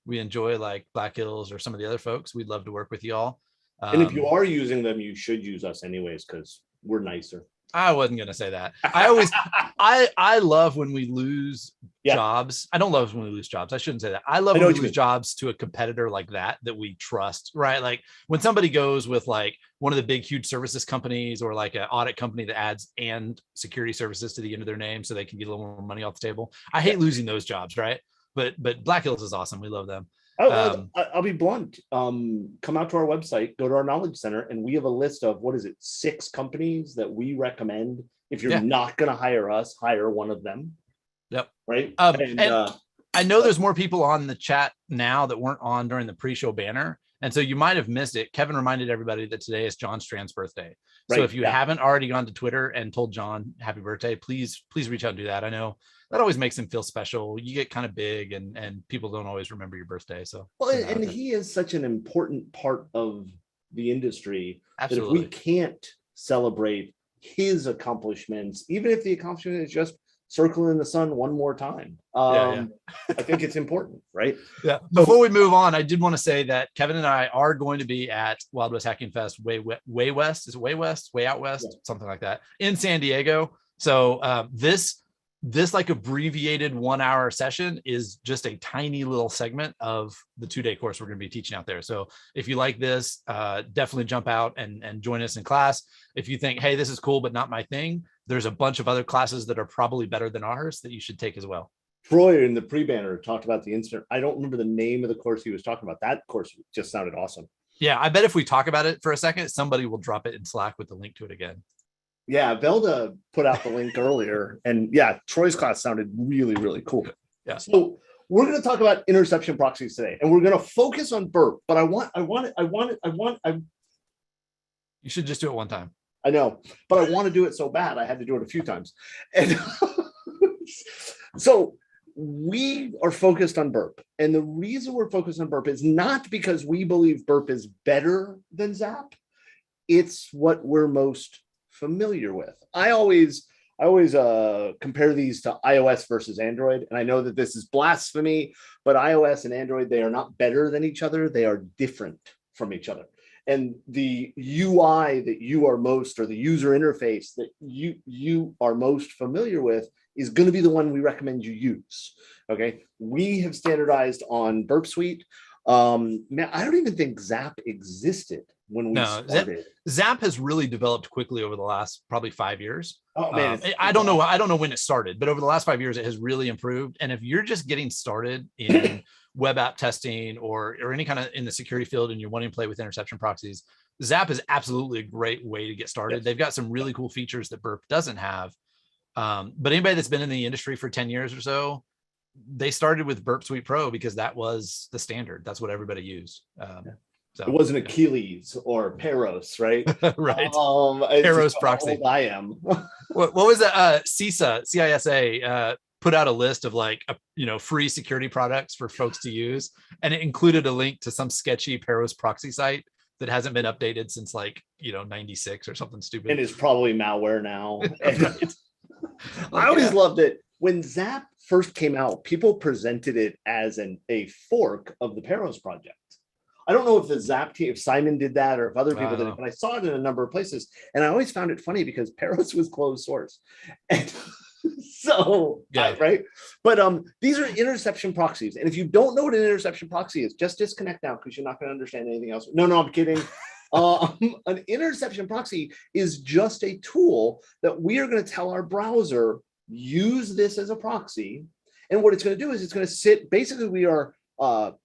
Speaker 2: enjoy, like Black Hills or some of the other folks, we'd love to work with you all.
Speaker 1: And if you are using them, you should use us anyways, because we're nicer.
Speaker 2: I wasn't gonna say that. I love when we lose jobs. I don't love when we lose jobs. I shouldn't say that. I love when we lose jobs to a competitor like that we trust, right? Like when somebody goes with like one of the big, huge services companies or like an audit company that adds and security services to the end of their name so they can get a little more money off the table. I hate losing those jobs, right? But Black Hills is awesome. We love them.
Speaker 1: I'll be blunt. Come out to our website, go to our knowledge center, and we have a list of 6 companies that we recommend. If you're not going to hire us, hire one of them.
Speaker 2: Yep.
Speaker 1: Right.
Speaker 2: And I know there's more people on the chat now that weren't on during the pre-show banner. And so you might have missed it. Kevin reminded everybody that today is John Strand's birthday. So if you haven't already gone to Twitter and told John happy birthday, please reach out and do that. I know that always makes him feel special. You get kind of big and people don't always remember your birthday. So
Speaker 1: and he is such an important part of the industry.
Speaker 2: Absolutely.
Speaker 1: That if we can't celebrate his accomplishments, even if the accomplishment is just circling the sun one more time, I think it's important, right?
Speaker 2: Yeah. Before we move on, I did want to say that Kevin and I are going to be at Wild West Hacking Fest way west. Is it way west? Way out west? Yeah. Something like that in San Diego. So this like abbreviated 1-hour session is just a tiny little segment of the 2-day course we're going to be teaching out there. So if you like this, definitely jump out and join us in class. If you think, hey, this is cool, but not my thing, there's a bunch of other classes that are probably better than ours that you should take as well.
Speaker 1: Troy in the pre-banner talked about the incident. I don't remember the name of the course he was talking about. That course just sounded awesome.
Speaker 2: Yeah, I bet if we talk about it for a second, somebody will drop it in Slack with the link to it again.
Speaker 1: Yeah, Velda put out the link earlier, and Troy's class sounded really, really cool.
Speaker 2: Yeah.
Speaker 1: So we're going to talk about interception proxies today, and we're going to focus on Burp. But I want.
Speaker 2: You should just do it one time.
Speaker 1: I know, but I want to do it so bad I had to do it a few times, and so we are focused on Burp, and the reason we're focused on Burp is not because we believe Burp is better than Zap. It's what we're most familiar with. I always compare these to iOS versus Android, and I know that this is blasphemy, but iOS and Android, they are not better than each other. They are different from each other. And the UI that you are most, or the user interface that you are most familiar with, is going to be the one we recommend you use. Okay, we have standardized on Burp Suite. Man, I don't even think Zap existed when we started.
Speaker 2: Zap has really developed quickly over the last probably 5 years.
Speaker 1: Oh man,
Speaker 2: I don't know when it started, but over the last 5 years it has really improved. And if you're just getting started in web app testing or any kind of in the security field and you're wanting to play with interception proxies, Zap is absolutely a great way to get started. Yes. They've got some really cool features that Burp doesn't have. But anybody that's been in the industry for 10 years or so, they started with Burp Suite Pro because that was the standard. That's what everybody used. So
Speaker 1: it wasn't Achilles or Peros, right?
Speaker 2: Right. Peros proxy.
Speaker 1: I am.
Speaker 2: what was that? CISA put out a list of free security products for folks to use, and it included a link to some sketchy Peros proxy site that hasn't been updated since 96 or something stupid.
Speaker 1: And is probably malware now. I always loved it when Zap first came out. People presented it as a fork of the Peros project. I don't know if the Zap team, if Simon did that or if other people did it, but I saw it in a number of places. And I always found it funny because Peros was closed source. And so, right. But these are interception proxies. And if you don't know what an interception proxy is, just disconnect now because you're not going to understand anything else. No, I'm kidding. An interception proxy is just a tool that we are going to tell our browser, use this as a proxy. And what it's going to do is it's going to sit, basically we are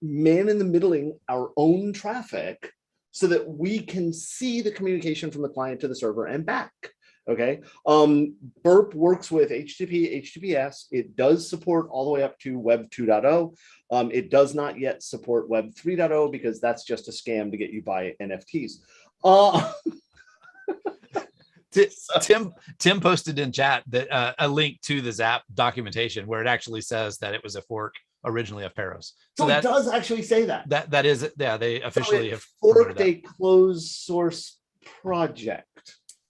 Speaker 1: man in the middling our own traffic so that we can see the communication from the client to the server and back. Okay. Burp works with HTTP, HTTPS. It does support all the way up to Web 2.0. It does not yet support Web 3.0 because that's just a scam to get you buy NFTs.
Speaker 2: Tim posted in chat that a link to the Zap documentation where it actually says that it was a fork originally of Peros.
Speaker 1: So it does actually say that.
Speaker 2: That is, they officially have
Speaker 1: forked a closed source project.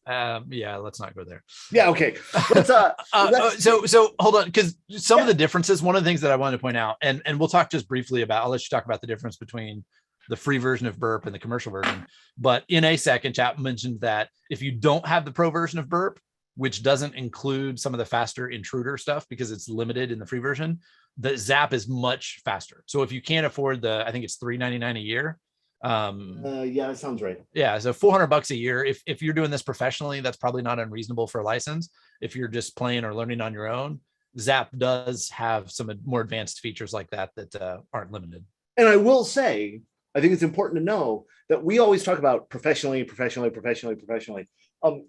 Speaker 2: Let's not go there.
Speaker 1: Yeah, okay. So
Speaker 2: hold on, because some of the differences, one of the things that I wanted to point out, and we'll talk just briefly about, I'll let you talk about the difference between the free version of Burp and the commercial version. But in a second, chat mentioned that if you don't have the pro version of Burp, which doesn't include some of the faster intruder stuff because it's limited in the free version, the zap is much faster. So if you can't afford I think it's $3.99 a year.
Speaker 1: Yeah, that sounds right.
Speaker 2: Yeah, so $400 a year. If you're doing this professionally, that's probably not unreasonable for a license. If you're just playing or learning on your own, Zap does have some more advanced features like that aren't limited.
Speaker 1: And I will say, I think it's important to know that we always talk about professionally.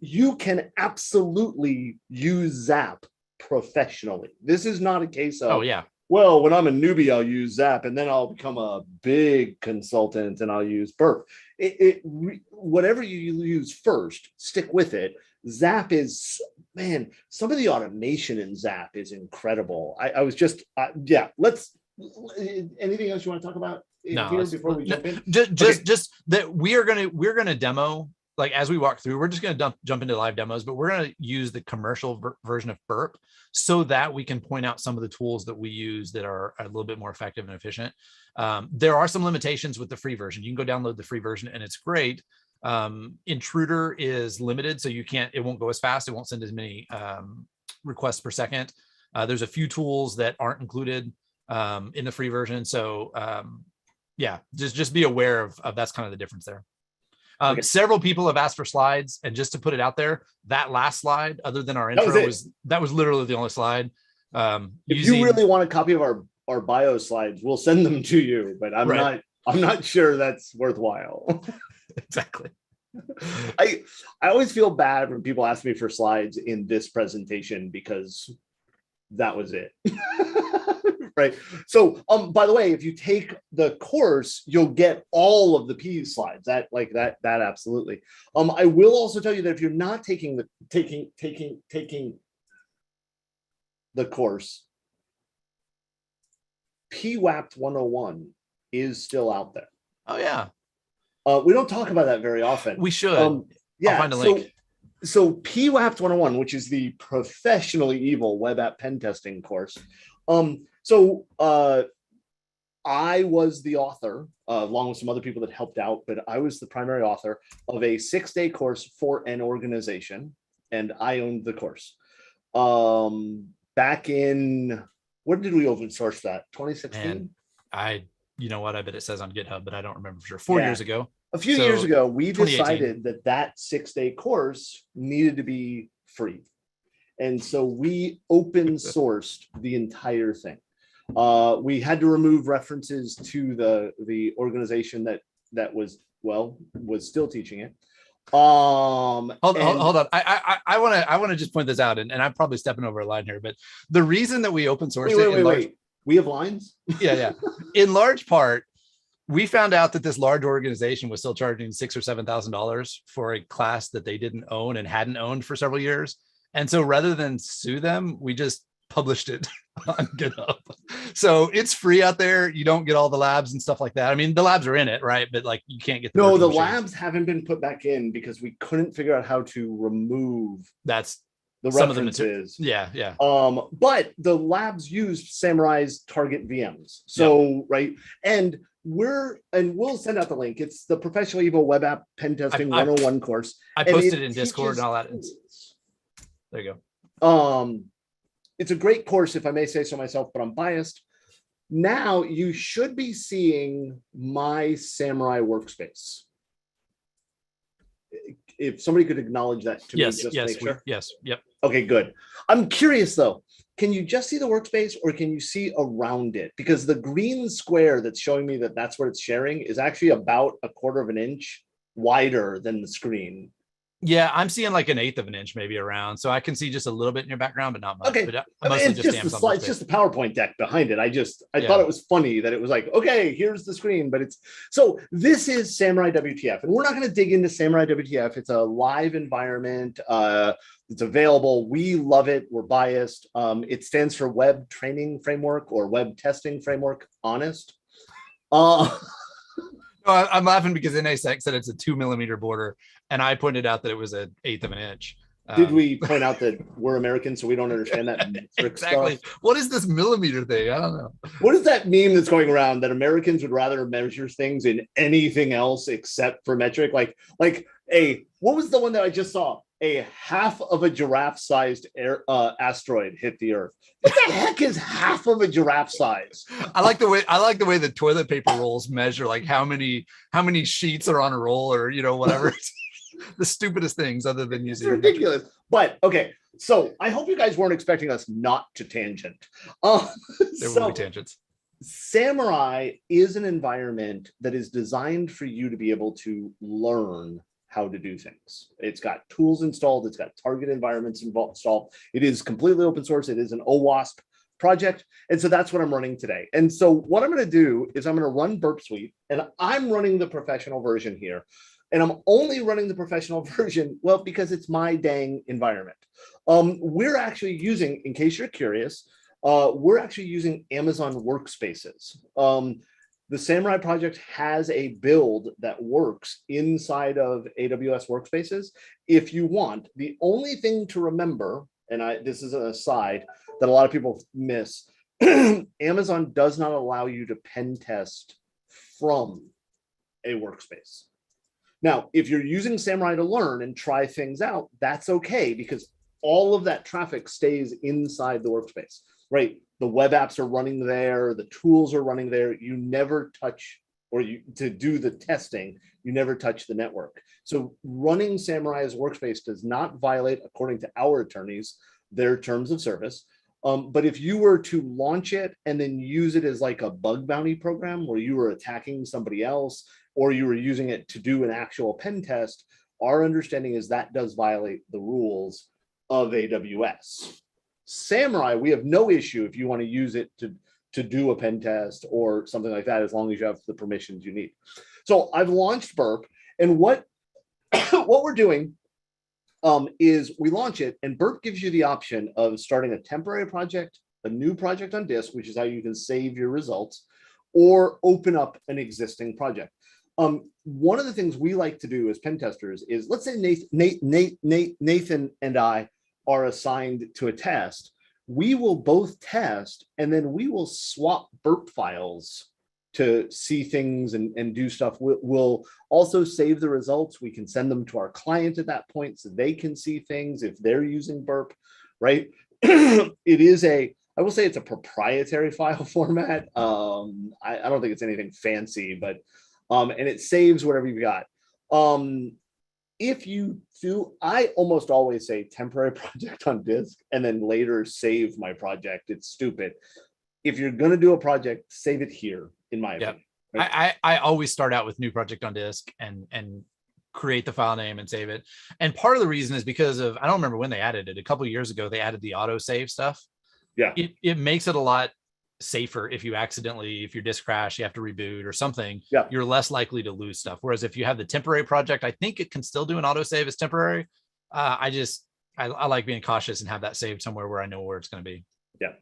Speaker 1: You can absolutely use Zap professionally. This is not a case of, well, when I'm a newbie, I'll use Zap, and then I'll become a big consultant and I'll use Burp. Whatever you use first, stick with it. Zap is, man, some of the automation in Zap is incredible. I was just, let's, anything else you want to talk about here before we jump in?
Speaker 2: Just that we're gonna demo, like as we walk through, we're just gonna jump into live demos, but we're gonna use the commercial version of Burp so that we can point out some of the tools that we use that are a little bit more effective and efficient. There are some limitations with the free version. You can go download the free version and it's great. Intruder is limited, so it won't go as fast. It won't send as many requests per second. There's a few tools that aren't included in the free version. So just be aware of that's kind of the difference there. Several people have asked for slides, and just to put it out there, that last slide, other than our intro, that was literally the only slide.
Speaker 1: If you really want a copy of our bio slides, we'll send them to you, but I'm not sure that's worthwhile.
Speaker 2: Exactly.
Speaker 1: I always feel bad when people ask me for slides in this presentation because that was it. Right. So, by the way, if you take the course, you'll get all of the P slides. That absolutely. I will also tell you that if you're not taking the course, PWAPT 101 is still out there.
Speaker 2: Oh yeah.
Speaker 1: We don't talk about that very often.
Speaker 2: We should.
Speaker 1: I'll find
Speaker 2: a link.
Speaker 1: So PWAPT 101, which is the professionally evil web app pen testing course. I was the author, along with some other people that helped out, but I was the primary author of a 6-day course for an organization, and I owned the course. Back in, when did we open source that? 2016?
Speaker 2: You know what? I bet it says on GitHub, but I don't remember for sure. 4 years ago.
Speaker 1: A few years ago, we decided that 6-day course needed to be free. And so we open sourced the entire thing. We had to remove references to the organization that was still teaching it. Hold
Speaker 2: on. I want to just point this out, and I'm probably stepping over a line here, but the reason that we open sourced
Speaker 1: wait. We have lines?
Speaker 2: Yeah. In large part, we found out that this large organization was still charging $6,000 or $7,000 for a class that they didn't own and hadn't owned for several years. And so rather than sue them, we just published it on GitHub. So it's free out there. You don't get all the labs and stuff like that. I mean, the labs are in it, right? But like, you can't get
Speaker 1: the labs haven't been put back in because we couldn't figure out how to remove the references.
Speaker 2: Yeah.
Speaker 1: But the labs used Samurai's target VMs. So right, and we'll send out the link. It's the Professional Evil Web App Pen Testing 101 course.
Speaker 2: I posted it in Discord and all that. There you go.
Speaker 1: It's a great course, if I may say so myself, but I'm biased. Now you should be seeing my Samurai workspace. If somebody could acknowledge that to me, just to make sure.
Speaker 2: Yep.
Speaker 1: Okay, good. I'm curious though. Can you just see the workspace, or can you see around it? Because the green square that's showing me that that's what it's sharing is actually about 1/4 of an inch wider than the screen.
Speaker 2: Yeah, I'm seeing like 1/8 of an inch maybe around, so I can see just a little bit in your background, but not much.
Speaker 1: Okay,
Speaker 2: but
Speaker 1: it's just the slide, it's just the PowerPoint deck behind it. I thought it was funny that it was like, okay, here's the screen, but this is Samurai WTF, and we're not going to dig into Samurai WTF. It's a live environment. It's available. We love it. We're biased. It stands for Web Training Framework or Web Testing Framework. Honest.
Speaker 2: I'm laughing because NASEC said it's a 2mm border, and I pointed out that it was 1/8 of an inch.
Speaker 1: Did we point out that we're American, so we don't understand that?
Speaker 2: Exactly.
Speaker 1: Stuff?
Speaker 2: What is this millimeter thing? I don't know.
Speaker 1: What is that meme that's going around that Americans would rather measure things in anything else except for metric? Like, hey, what was the one that I just saw? a half of a giraffe-sized asteroid hit the Earth. What the heck is half of a giraffe size?
Speaker 2: I like the way the toilet paper rolls measure like how many sheets are on a roll, or whatever. The stupidest things other than
Speaker 1: It's
Speaker 2: using
Speaker 1: ridiculous. But okay, so I hope you guys weren't expecting us not to tangent.
Speaker 2: There will be tangents.
Speaker 1: Samurai is an environment that is designed for you to be able to learn how to do things. It's got tools installed. It's got target environments installed. It is completely open source. It is an OWASP project. And so that's what I'm running today. And so what I'm going to do is I'm going to run Burp Suite, and I'm running the professional version here. And I'm only running the professional version, well, because it's my dang environment. We're actually using, in case you're curious, we're actually using Amazon workspaces. The Samurai project has a build that works inside of AWS workspaces if you want. The only thing to remember, and this is an aside that a lot of people miss, Amazon does not allow you to pen test from a workspace. Now, if you're using Samurai to learn and try things out, that's okay, because all of that traffic stays inside the workspace, right? The web apps are running there, the tools are running there. You never touch, to do the testing, you never touch the network. So running Samurai as a workspace does not violate, according to our attorneys, their terms of service. But if you were to launch it and then use it as like a bug bounty program where you were attacking somebody else, or you were using it to do an actual pen test, our understanding is that does violate the rules of AWS. Samurai, we have no issue if you want to use it to do a pen test or something like that, as long as you have the permissions you need. So I've launched Burp, and what we're doing is we launch it, and Burp gives you the option of starting a temporary project, a new project on disk, which is how you can save your results, or open up an existing project. One of the things we like to do as pen testers is, let's say Nathan and I are assigned to a test. We will both test, and then we will swap Burp files to see things and do stuff. We'll also save the results. We can send them to our client at that point so they can see things if they're using Burp, right? It is I will say it's a proprietary file format. I don't think it's anything fancy, but and it saves whatever you've got. If you do, I almost always say temporary project on disk and then later save my project. It's stupid. If you're going to do a project, save it here, in my opinion. Right?
Speaker 2: I always start out with new project on disk and create the file name and save it. And part of the reason is because of, I don't remember when they added it. A couple of years ago, they added the auto save stuff.
Speaker 1: Yeah.
Speaker 2: It makes it a lot safer. If your disk crash, you have to reboot or something,
Speaker 1: yeah,
Speaker 2: you're less likely to lose stuff. Whereas if you have the temporary project, I think it can still do an autosave as temporary. I like being cautious and have that saved somewhere where I know where it's going to be.
Speaker 1: Yeah.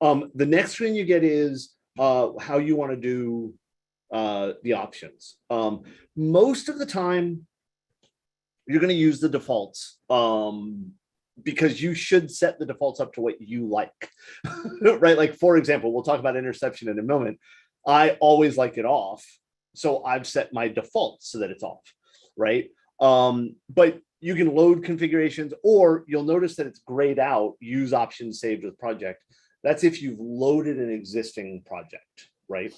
Speaker 1: The next screen you get is how you want to do the options. Most of the time, you're going to use the defaults. Because you should set the defaults up to what you like, right? Like, for example, we'll talk about interception in a moment. I always like it off. So I've set my defaults so that it's off, right? But you can load configurations, or you'll notice that it's grayed out, use options saved with project. That's if you've loaded an existing project, right?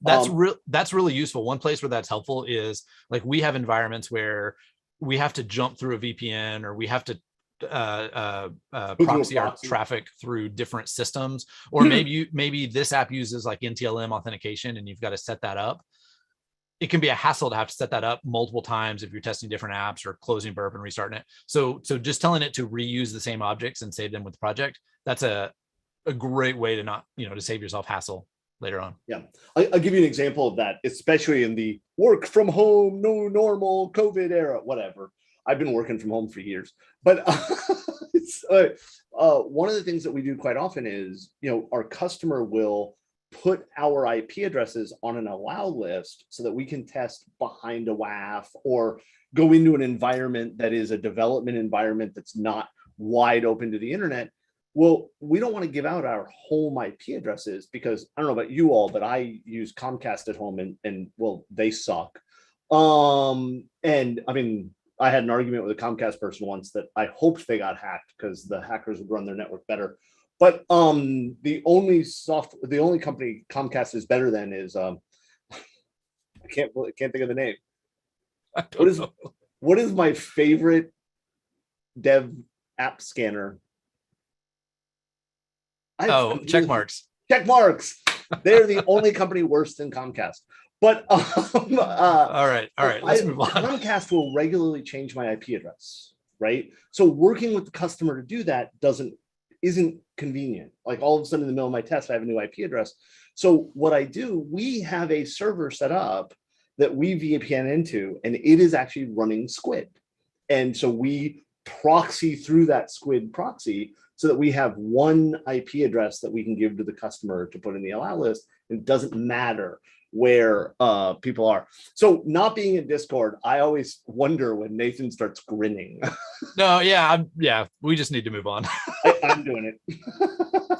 Speaker 2: That's really useful. One place where that's helpful is, like, we have environments where we have to jump through a VPN, or we have to proxy our traffic through different systems, or maybe this app uses like NTLM authentication and you've got to set that up. It can be a hassle to have to set that up multiple times if you're testing different apps or closing Burp and restarting it. So just telling it to reuse the same objects and save them with the project, that's a great way to not, to save yourself hassle later on.
Speaker 1: Yeah. I'll give you an example of that, especially in the work from home, no normal COVID era, whatever. I've been working from home for years, but one of the things that we do quite often is, our customer will put our IP addresses on an allow list so that we can test behind a WAF or go into an environment that is a development environment that's not wide open to the internet. Well, we don't want to give out our home IP addresses because, I don't know about you all, but I use Comcast at home and well, they suck. And I mean, I had an argument with a Comcast person once that I hoped they got hacked because the hackers would run their network better. But the only company Comcast is better than is I can't think of the name. What is my favorite dev app scanner?
Speaker 2: Check marks.
Speaker 1: Check marks. They're the only company worse than Comcast. But
Speaker 2: all right, let's move on.
Speaker 1: Comcast will regularly change my IP address, right? So working with the customer to do that isn't convenient. Like all of a sudden in the middle of my test, I have a new IP address. So what I do, we have a server set up that we VPN into, and it is actually running Squid. And so we proxy through that Squid proxy so that we have one IP address that we can give to the customer to put in the allow list. It doesn't matter where people are. So not being in Discord, I always wonder when Nathan starts grinning.
Speaker 2: No, we just need to move on.
Speaker 1: I'm doing it.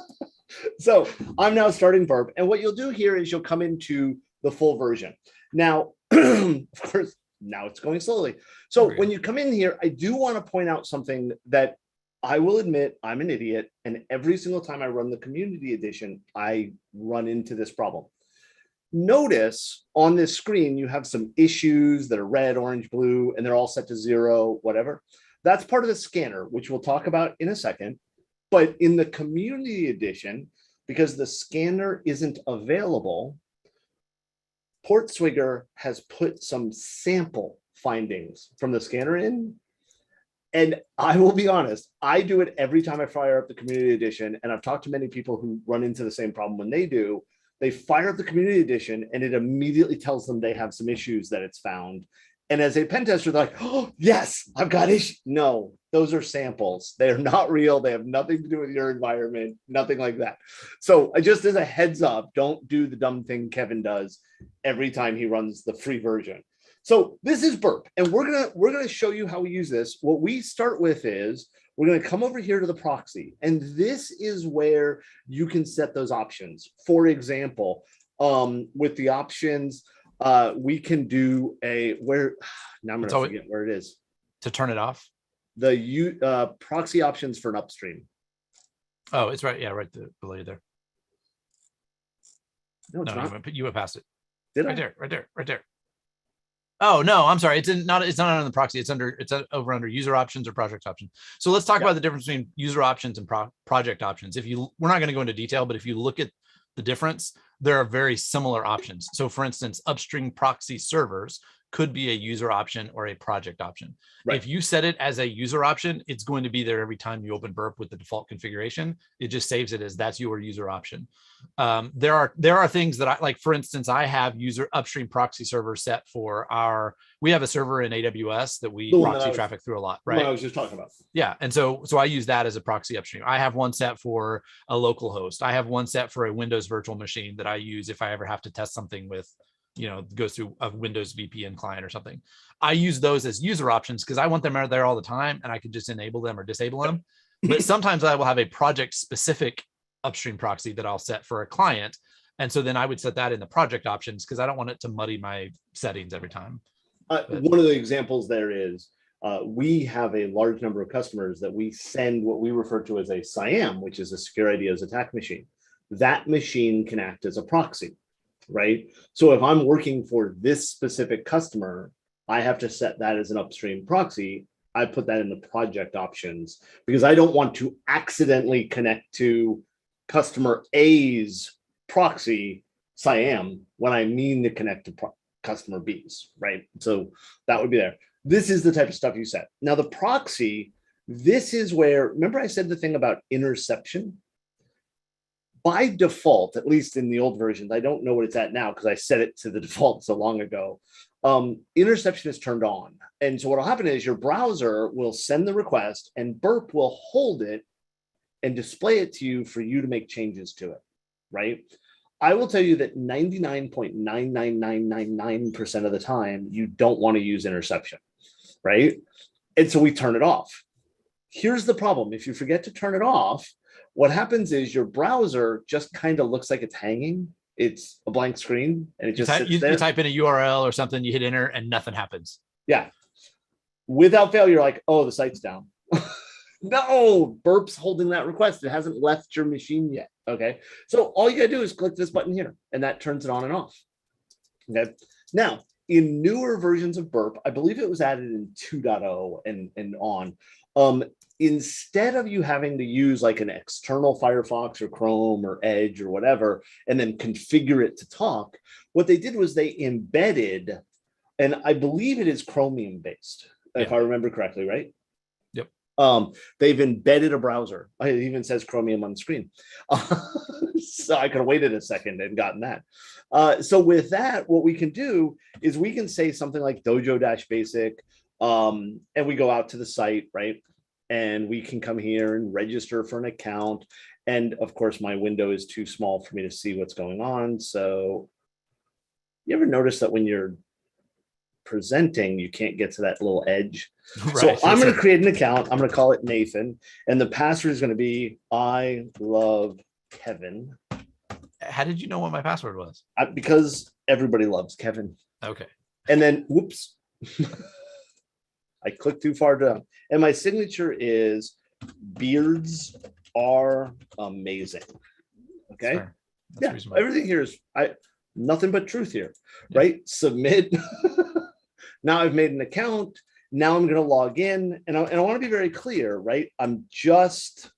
Speaker 1: So I'm now starting Burp, and what you'll do here is you'll come into the full version. Now, of course, now it's going slowly. So when you come in here, I do want to point out something that I will admit I'm an idiot, and every single time I run the community edition, I run into this problem. Notice on this screen, you have some issues that are red, orange, blue, and they're all set to 0, whatever. That's part of the scanner, which we'll talk about in a second. But in the community edition, because the scanner isn't available, Portswigger has put some sample findings from the scanner in. And I will be honest, I do it every time I fire up the community edition. And I've talked to many people who run into the same problem when they do. They fire up the community edition and it immediately tells them they have some issues that it's found. And as a pen tester, they're like, oh, yes, I've got issues. No, those are samples. They're not real. They have nothing to do with your environment, nothing like that. So just as a heads up, don't do the dumb thing Kevin does every time he runs the free version. So this is Burp, and we're gonna show you how we use this. What we start with is we're going to come over here to the proxy, and this is where you can set those options. For example, with the options, we can do now I'm going to forget where it is.
Speaker 2: To turn it off?
Speaker 1: The proxy options for an upstream.
Speaker 2: Oh, it's right. Yeah, right below you there.
Speaker 1: No, it's not.
Speaker 2: You went past it.
Speaker 1: Did
Speaker 2: I? Right there. Oh no, I'm sorry. It's not on the proxy. It's over under user options or project options. So let's talk about the difference between user options and project options. We're not going to go into detail, but if you look at the difference, there are very similar options. So for instance, upstream proxy servers could be a user option or a project option. Right. If you set it as a user option, it's going to be there every time you open Burp with the default configuration. It just saves it as that's your user option. There are things that I like. For instance, I have user upstream proxy server set for we have a server in AWS that we proxy traffic through a lot, right?
Speaker 1: What I was just talking about.
Speaker 2: Yeah, and so I use that as a proxy upstream. I have one set for a local host. I have one set for a Windows virtual machine that I use if I ever have to test something with, goes through a Windows VPN client or something. I use those as user options because I want them out there all the time and I can just enable them or disable them. But sometimes I will have a project specific upstream proxy that I'll set for a client. And so then I would set that in the project options because I don't want it to muddy my settings every time.
Speaker 1: One of the examples there is we have a large number of customers that we send what we refer to as a SIAM, which is a secure ideas attack machine. That machine can act as a proxy. Right. So if I'm working for this specific customer, I have to set that as an upstream proxy. I put that in the project options because I don't want to accidentally connect to customer A's proxy SIAM when I mean to connect to customer B's. Right. So that would be there. This is the type of stuff you set. Now, the proxy, this is where, remember I said the thing about interception? By default, at least in the old versions, I don't know what it's at now because I set it to the default so long ago. Interception is turned on. And so what will happen is your browser will send the request and Burp will hold it and display it to you for you to make changes to it, right? I will tell you that 99.99999% of the time, you don't want to use interception, right? And so we turn it off. Here's the problem. If you forget to turn it off, what happens is your browser just kind of looks like it's hanging. It's a blank screen and it just sits there.
Speaker 2: You type in a URL or something, you hit enter and nothing happens.
Speaker 1: Yeah. Without fail, you're like, oh, the site's down. No, Burp's holding that request. It hasn't left your machine yet. Okay. So all you gotta do is click this button here, and that turns it on and off. Okay. Now, in newer versions of Burp, I believe it was added in 2.0 and on. Instead of you having to use like an external Firefox or Chrome or Edge or whatever, and then configure it to talk, what they did was they embedded, and I believe it is Chromium based, if I remember correctly, right?
Speaker 2: Yep.
Speaker 1: They've embedded a browser. It even says Chromium on the screen. So I could have waited a second and gotten that. So with that, what we can do is we can say something like dojo-basic, and we go out to the site, right? And we can come here and register for an account. And of course, my window is too small for me to see what's going on. So you ever notice that when you're presenting, you can't get to that little edge?
Speaker 2: Right.
Speaker 1: So I'm going to create an account. I'm going to call it Nathan. And the password is going to be, I love Kevin.
Speaker 2: How did you know what my password was?
Speaker 1: Because everybody loves Kevin.
Speaker 2: Okay.
Speaker 1: And then, whoops. I clicked too far down. And my signature is beards are amazing. Okay. Yeah.
Speaker 2: Reasonable.
Speaker 1: Everything here is nothing but truth here, right? Submit. Now I've made an account. Now I'm going to log in, and I want to be very clear, right? I'm just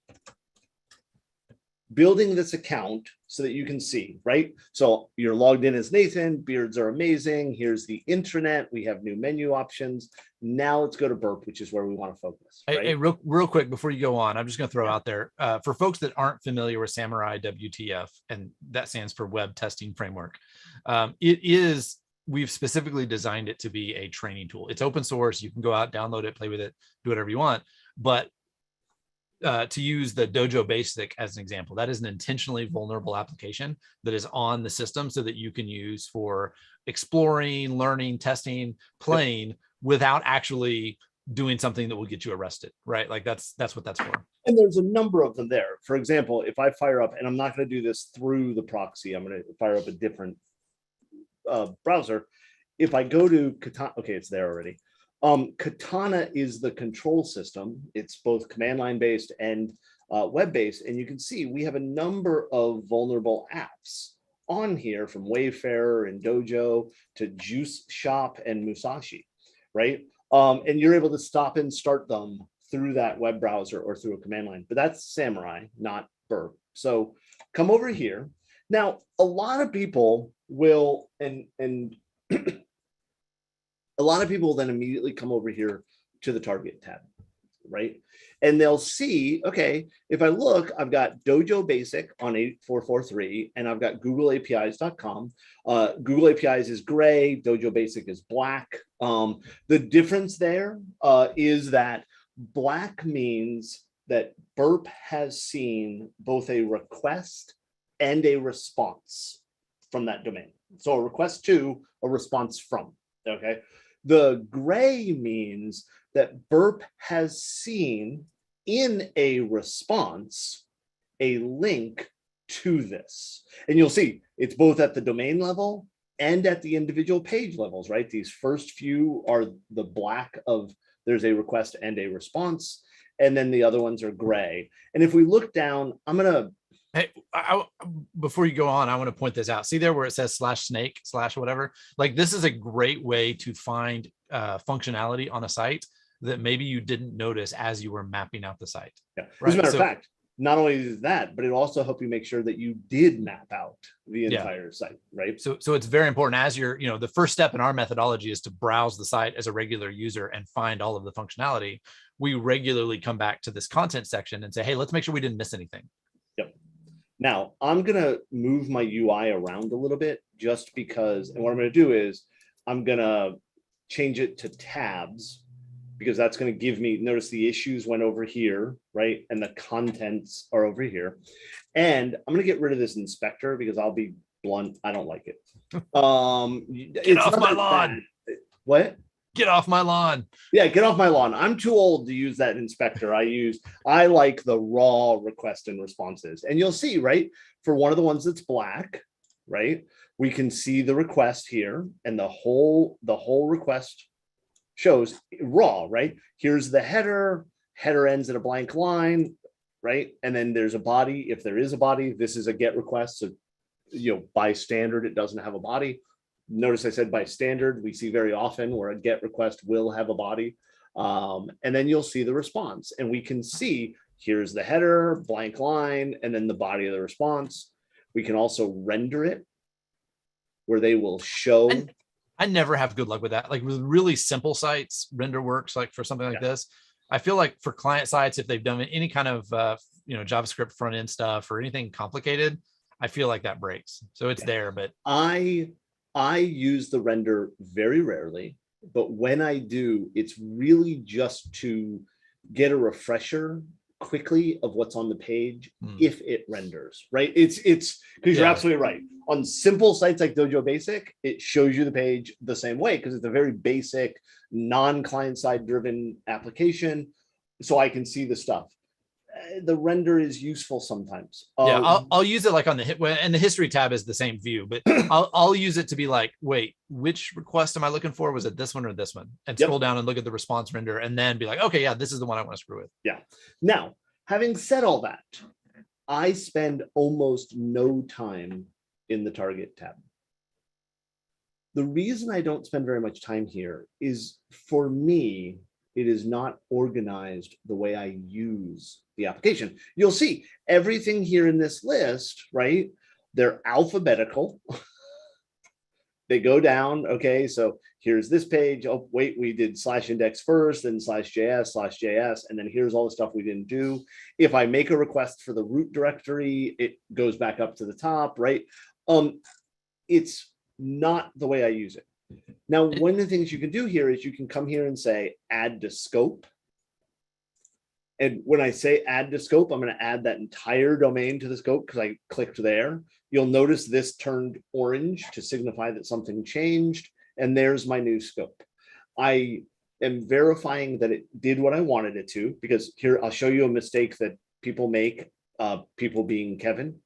Speaker 1: building this account so that you can see, right? So you're logged in as Nathan. Beards are amazing. Here's the intranet. We have new menu options. Now let's go to Burp, which is where we want to focus. Right?
Speaker 2: Hey, real quick before you go on, I'm just going to throw out there for folks that aren't familiar with Samurai WTF, and that stands for Web Testing Framework. We've specifically designed it to be a training tool. It's open source. You can go out, download it, play with it, do whatever you want. But to use the Dojo Basic as an example, that is an intentionally vulnerable application that is on the system so that you can use for exploring, learning, testing, playing without actually doing something that will get you arrested, right? Like that's what that's for.
Speaker 1: And there's a number of them there. For example, if I fire up, and I'm not going to do this through the proxy, I'm going to fire up a different browser. If I go to Katana, okay, it's there already. Katana is the control system. It's both command line based and web based. And you can see we have a number of vulnerable apps on here, from Wayfarer and Dojo to Juice Shop and Musashi, right? And you're able to stop and start them through that web browser or through a command line. But that's Samurai, not Burp. So come over here. Now, a lot of people will, and a lot of people then immediately come over here to the target tab, right? And they'll see, okay, if I look, I've got Dojo Basic on 8443, and I've got googleapis.com. Google APIs is gray, Dojo Basic is black. The difference there is that black means that Burp has seen both a request and a response from that domain. So a request to, a response from, okay? The gray means that Burp has seen in a response a link to this. And you'll see it's both at the domain level and at the individual page levels, right? These first few are the black of there's a request and a response, and then the other ones are gray. And if we look down, I'm going to
Speaker 2: Hey, before you go on, I want to point this out. See there where it says /snake/ whatever? Like, this is a great way to find functionality on a site that maybe you didn't notice as you were mapping out the site.
Speaker 1: Yeah.
Speaker 2: Right?
Speaker 1: As a matter of fact, not only is that, but it also help you make sure that you did map out the entire site, right?
Speaker 2: So it's very important as you're, the first step in our methodology is to browse the site as a regular user and find all of the functionality. We regularly come back to this content section and say, hey, let's make sure we didn't miss anything.
Speaker 1: Yep. Now I'm going to move my UI around a little bit just because, and what I'm going to do is I'm going to change it to tabs, because that's going to give me, notice the issues went over here, right? And the contents are over here. And I'm going to get rid of this inspector because I'll be blunt, I don't like it.
Speaker 2: Get off my lawn.
Speaker 1: What?
Speaker 2: Get off my lawn.
Speaker 1: Yeah, get off my lawn. I'm too old to use that inspector. I like the raw request and responses. And you'll see, right? For one of the ones that's black, right? We can see the request here, and the whole request shows raw, right? Here's the header ends at a blank line, right? And then there's a body. If there is a body, this is a get request. So, by standard, it doesn't have a body. Notice I said by standard, we see very often where a get request will have a body. And then you'll see the response, and we can see here's the header, blank line, and then the body of the response. We can also render it where they will show.
Speaker 2: I never have good luck with that. Like with really simple sites, render works like for something like this. I feel like for client sites, if they've done any kind of JavaScript front end stuff or anything complicated, I feel like that breaks. So it's there, but
Speaker 1: I use the render very rarely, but when I do, it's really just to get a refresher quickly of what's on the page if it renders, right? It's because you're absolutely right. On simple sites like Dojo Basic, it shows you the page the same way because it's a very basic, non-client side driven application. So I can see the stuff. The render is useful sometimes.
Speaker 2: I'll use it like on the hit, and the history tab is the same view, but I'll use it to be like, wait, which request am I looking for? Was it this one or this one? And scroll down and look at the response render, and then be like, okay, yeah, this is the one I want to screw with.
Speaker 1: Yeah. Now, having said all that, I spend almost no time in the target tab. The reason I don't spend very much time here is, for me, it is not organized the way I use the application. You'll see everything here in this list, right? They're alphabetical. They go down. Okay, so here's this page. Oh, wait, we did /index first, then /js, and then here's all the stuff we didn't do. If I make a request for the root directory, it goes back up to the top, right? It's not the way I use it. Now, one of the things you can do here is you can come here and say, add to scope. And when I say add to scope, I'm going to add that entire domain to the scope because I clicked there. You'll notice this turned orange to signify that something changed. And there's my new scope. I am verifying that it did what I wanted it to, because here I'll show you a mistake that people make, people being Kevin.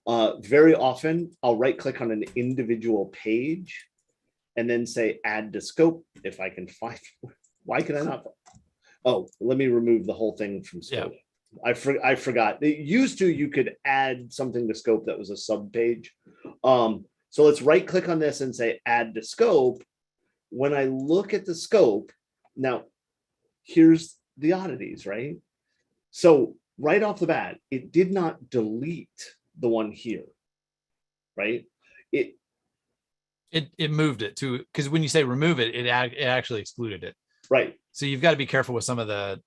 Speaker 1: Very often I'll right click on an individual page and then say add to scope if I can find. Why can I not? Oh, let me remove the whole thing from scope. Yeah. I forgot. It used to, you could add something to scope that was a sub page. So let's right click on this and say add to scope. When I look at the scope, now here's the oddities, right? So right off the bat, it did not delete the one here, right?
Speaker 2: It moved it to, because when you say remove it, it actually excluded it.
Speaker 1: Right.
Speaker 2: So you've got to be careful with some of the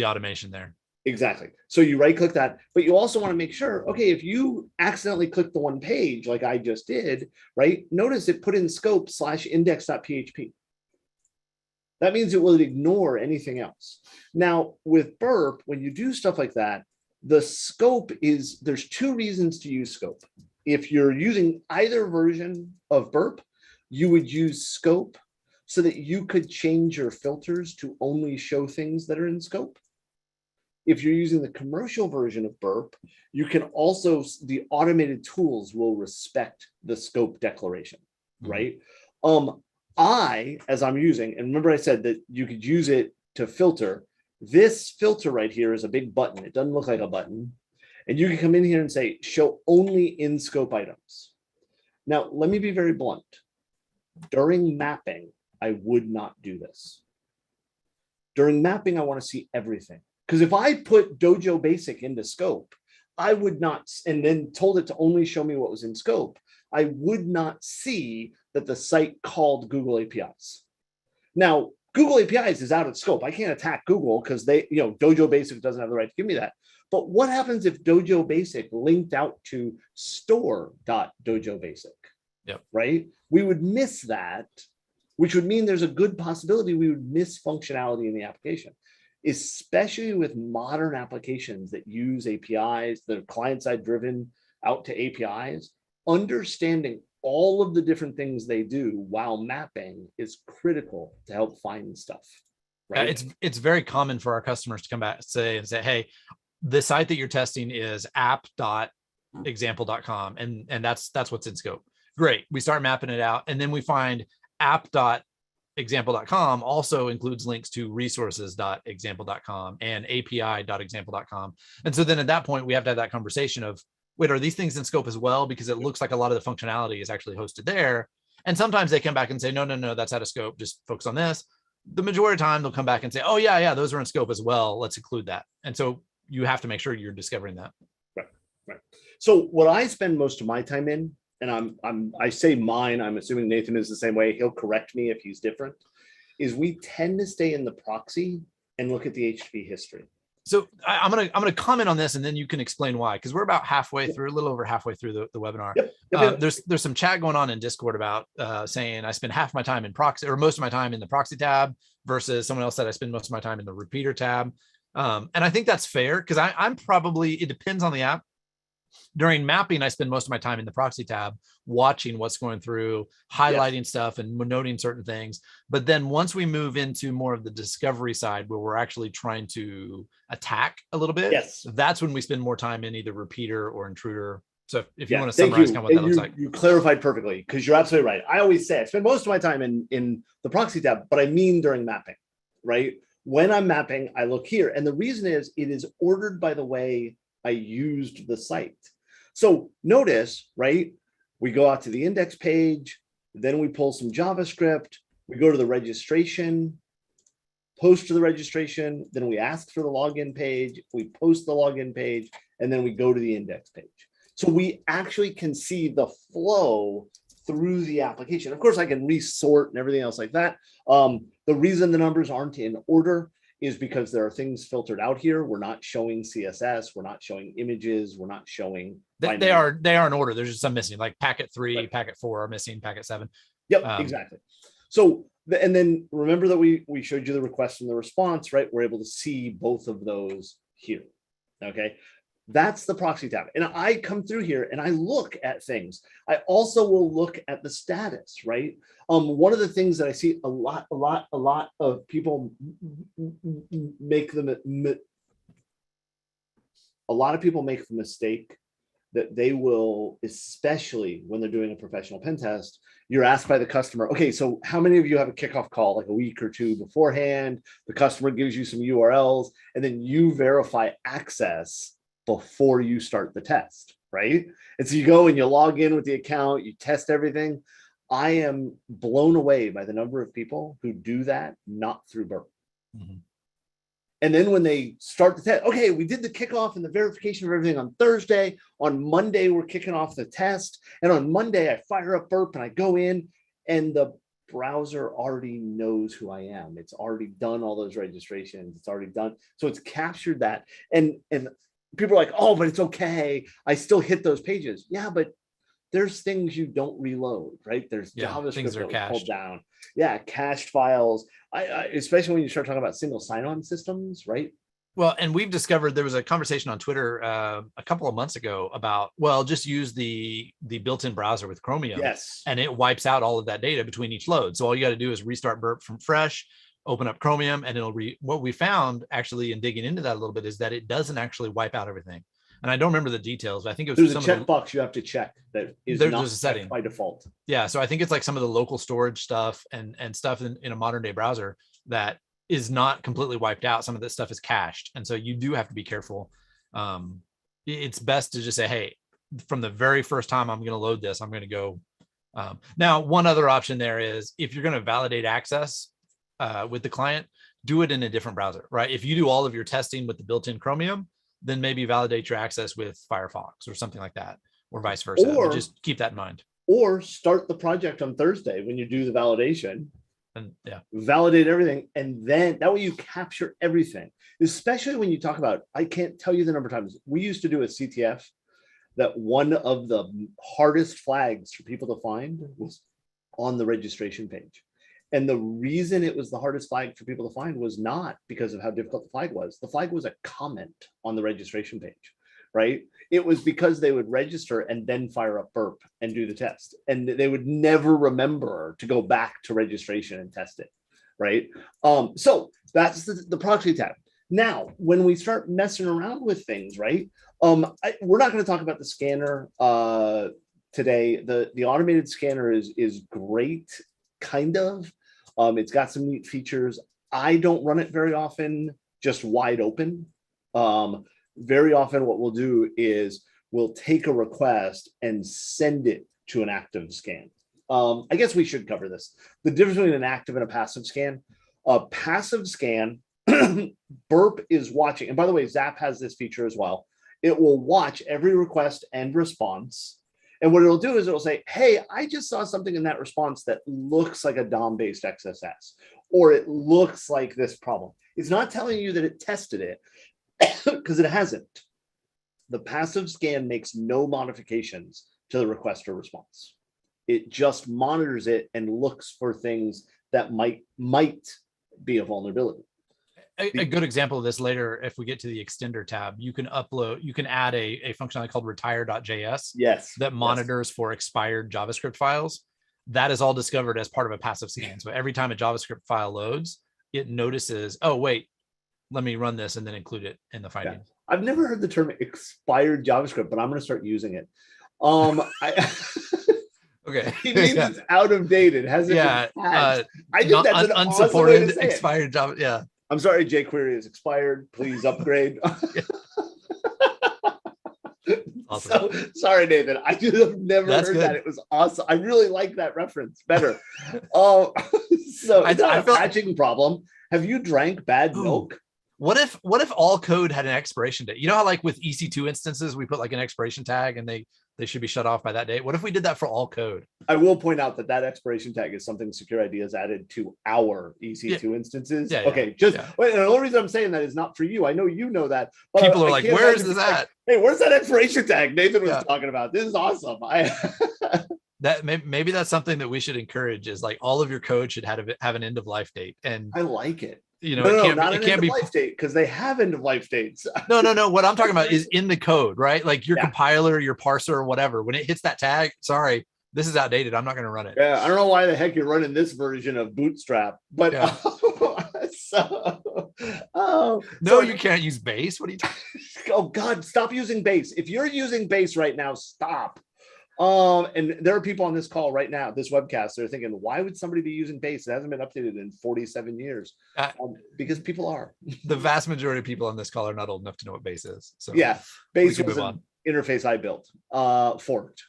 Speaker 2: automation there.
Speaker 1: Exactly. So you right click that, but you also want to make sure, okay, if you accidentally click the one page like I just did, right? Notice it put in scope /index.php. That means it will ignore anything else. Now with Burp, when you do stuff like that, the scope is, there's two reasons to use scope. If you're using either version of Burp, you would use scope so that you could change your filters to only show things that are in scope. If you're using the commercial version of Burp, you can also, the automated tools will respect the scope declaration, right? As I'm using, and remember I said that you could use it to filter. This filter right here is a big button. It doesn't look like a button. And you can come in here and say, show only in scope items. Now, let me be very blunt. During mapping, I would not do this. During mapping, I want to see everything. Because if I put Dojo Basic into scope, I would not, and then told it to only show me what was in scope, I would not see that the site called Google APIs. Now, Google APIs is out of scope. I can't attack Google because they, Dojo Basic doesn't have the right to give me that. But what happens if Dojo Basic linked out to store.dojobasic?
Speaker 2: Yep.
Speaker 1: Right? We would miss that, which would mean there's a good possibility we would miss functionality in the application, especially with modern applications that use APIs, that are client-side driven out to APIs. Understanding all of the different things they do while mapping is critical to help find stuff. Right?
Speaker 2: It's very common for our customers to come back and say, hey, the site that you're testing is app.example.com, and that's what's in scope. Great. We start mapping it out, and then we find app.example example.com also includes links to resources.example.com and api.example.com. And so then at that point, we have to have that conversation of, wait, are these things in scope as well? Because it looks like a lot of the functionality is actually hosted there. And sometimes they come back and say, no, that's out of scope. Just focus on this. The majority of the time they'll come back and say, oh yeah, those are in scope as well. Let's include that. And so you have to make sure you're discovering that.
Speaker 1: Right. So what I spend most of my time in, and I say mine, I'm assuming Nathan is the same way. He'll correct me if he's different, is we tend to stay in the proxy and look at the HTTP history.
Speaker 2: So I'm gonna comment on this, and then you can explain why, because we're about halfway through, a little over halfway through the webinar.
Speaker 1: Yep.
Speaker 2: There's some chat going on in Discord about saying I spend half my time in proxy, or most of my time in the proxy tab, versus someone else said I spend most of my time in the repeater tab. And I think that's fair, because I'm probably, it depends on the app. During mapping, I spend most of my time in the proxy tab, watching what's going through, highlighting stuff and noting certain things. But then once we move into more of the discovery side, where we're actually trying to attack a little bit, that's when we spend more time in either repeater or intruder. So if you want to summarize kind of what that looks like.
Speaker 1: You clarified perfectly, because you're absolutely right. I always say I spend most of my time in the proxy tab, but I mean during mapping, right? When I'm mapping, I look here. And the reason is it is ordered by the way I used the site. So notice, right? We go out to the index page, then we pull some JavaScript, we go to the registration, post to the registration, then we ask for the login page, we post the login page, and then we go to the index page. So we actually can see the flow through the application. Of course, I can resort and everything else like that. The reason the numbers aren't in order is because there are things filtered out here. We're not showing CSS. We're not showing images. We're not showing.
Speaker 2: They are in order. There's just some missing, like packet 3, packet 4 are missing, packet 7.
Speaker 1: Yep, exactly. So, and then remember that we showed you the request and the response, right? We're able to see both of those here. Okay. That's the proxy tab. And I come through here and I look at things. I also will look at the status, right? One of the things that I see a lot of people make the mistake that they will, especially when they're doing a professional pen test, you're asked by the customer, okay, so how many of you have a kickoff call like a week or two beforehand? The customer gives you some URLs and then you verify access before you start the test, right? And so you go and you log in with the account, you test everything. I am blown away by the number of people who do that, not through Burp. Mm-hmm. And then when they start the test, okay, we did the kickoff and the verification of everything on Thursday. On Monday, we're kicking off the test. And on Monday, I fire up Burp and I go in and the browser already knows who I am. It's already done all those registrations. It's already done. So it's captured that. And people are like, oh, but it's okay. I still hit those pages. Yeah, but there's things you don't reload, right? There's JavaScript
Speaker 2: things that are
Speaker 1: pulled down. Yeah, cached files. I especially when you start talking about single sign-on systems, right?
Speaker 2: Well, and we've discovered there was a conversation on Twitter a couple of months ago about, well, just use the built-in browser with Chromium.
Speaker 1: Yes.
Speaker 2: And it wipes out all of that data between each load. So all you got to do is restart Burp from fresh, open up Chromium, and it'll what we found actually in digging into that a little bit is that it doesn't actually wipe out everything. And I don't remember the details, but I think it was
Speaker 1: there's a checkbox you have to check that is not
Speaker 2: there's a setting
Speaker 1: by default.
Speaker 2: Yeah, so I think it's like some of the local storage stuff and stuff in a modern day browser that is not completely wiped out. Some of this stuff is cached, and so you do have to be careful. It's best to just say, hey, from the very first time I'm going to load this, I'm going to go. Now, one other option there is if you're going to validate access with the client, do it in a different browser, right? If you do all of your testing with the built-in Chromium, then maybe validate your access with Firefox or something like that, or vice versa.
Speaker 1: Or
Speaker 2: just keep that in mind.
Speaker 1: Or start the project on Thursday when you do the validation,
Speaker 2: and
Speaker 1: validate everything, and then that way you capture everything. Especially when you talk about, I can't tell you the number of times we used to do a CTF that one of the hardest flags for people to find was on the registration page. And the reason it was the hardest flag for people to find was not because of how difficult the flag was. The flag was a comment on the registration page, right? It was because they would register and then fire up Burp and do the test. And they would never remember to go back to registration and test it, right? So that's the proxy tab. Now, when we start messing around with things, right? We're not going to talk about the scanner today. The automated scanner is great, kind of. It's got some neat features. I don't run it very often, just wide open. Very often what we'll do is we'll take a request and send it to an active scan. I guess we should cover this. The difference between an active and a passive scan. A passive scan, Burp is watching. And by the way, Zap has this feature as well. It will watch every request and response. And what it'll do is it'll say, hey, I just saw something in that response that looks like a DOM-based XSS, or it looks like this problem. It's not telling you that it tested it because it hasn't. The passive scan makes no modifications to the request or response. It just monitors it and looks for things that might be a vulnerability.
Speaker 2: A good example of this later, if we get to the extender tab, you can add a functionality called retire.js.
Speaker 1: Yes.
Speaker 2: That monitors for expired JavaScript files. That is all discovered as part of a passive scan. So every time a JavaScript file loads, it notices, oh, wait, let me run this and then include it in the findings.
Speaker 1: Yeah. I've never heard the term expired JavaScript, but I'm going to start using it.
Speaker 2: Okay.
Speaker 1: It means it's out of date. It hasn't.
Speaker 2: Yeah.
Speaker 1: I think that's an
Speaker 2: unsupported
Speaker 1: awesome
Speaker 2: expired Java. Yeah.
Speaker 1: I'm sorry, jQuery is expired. Please upgrade.
Speaker 2: Awesome.
Speaker 1: So sorry, Nathan. I just have never heard that. It was awesome. I really like that reference better. So it's not a patching problem. Have you drank bad milk?
Speaker 2: What if all code had an expiration date? You know how like with EC2 instances, we put like an expiration tag and they should be shut off by that date. What if we did that for all code?
Speaker 1: I will point out that expiration tag is something Secure Ideas added to our EC2 instances.
Speaker 2: Yeah,
Speaker 1: okay, wait, and the only reason I'm saying that is not for you. I know you know that. But
Speaker 2: people are like, where is this at?
Speaker 1: Like, hey, where's that expiration tag Nathan was talking about? This is awesome.
Speaker 2: That maybe that's something that we should encourage is like all of your code should have an end of life date. And
Speaker 1: I like it.
Speaker 2: You know,
Speaker 1: it can't be life date because they have end of life dates.
Speaker 2: No. What I'm talking about is in the code, right? Like your compiler, your parser, or whatever. When it hits that tag, sorry, this is outdated. I'm not going to run it.
Speaker 1: Yeah, I don't know why the heck you're running this version of Bootstrap, but
Speaker 2: you can't use base. What are you talking?
Speaker 1: Oh God, stop using base. If you're using base right now, stop. And there are people on this call right now, this webcast, they're thinking, why would somebody be using base? It hasn't been updated in 47 years. Because people are.
Speaker 2: The vast majority of people on this call are not old enough to know what base is. So
Speaker 1: yeah, base was an interface I built, forked.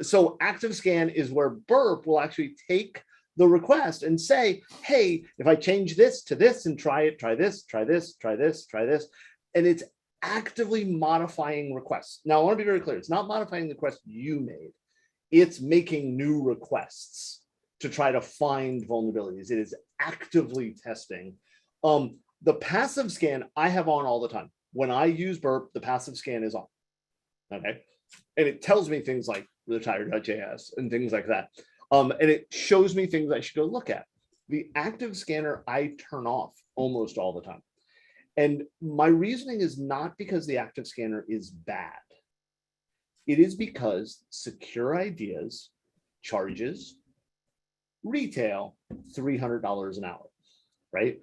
Speaker 1: So active scan is where Burp will actually take the request and say, hey, if I change this to this and try this. And it's actively modifying requests. Now, I want to be very clear. It's not modifying the request you made. It's making new requests to try to find vulnerabilities. It is actively testing. The passive scan I have on all the time. When I use Burp, the passive scan is on. Okay. And it tells me things like retire.js and things like that. And it shows me things I should go look at. The active scanner I turn off almost all the time. And my reasoning is not because the active scanner is bad. It is because Secure Ideas charges retail $300 an hour, right?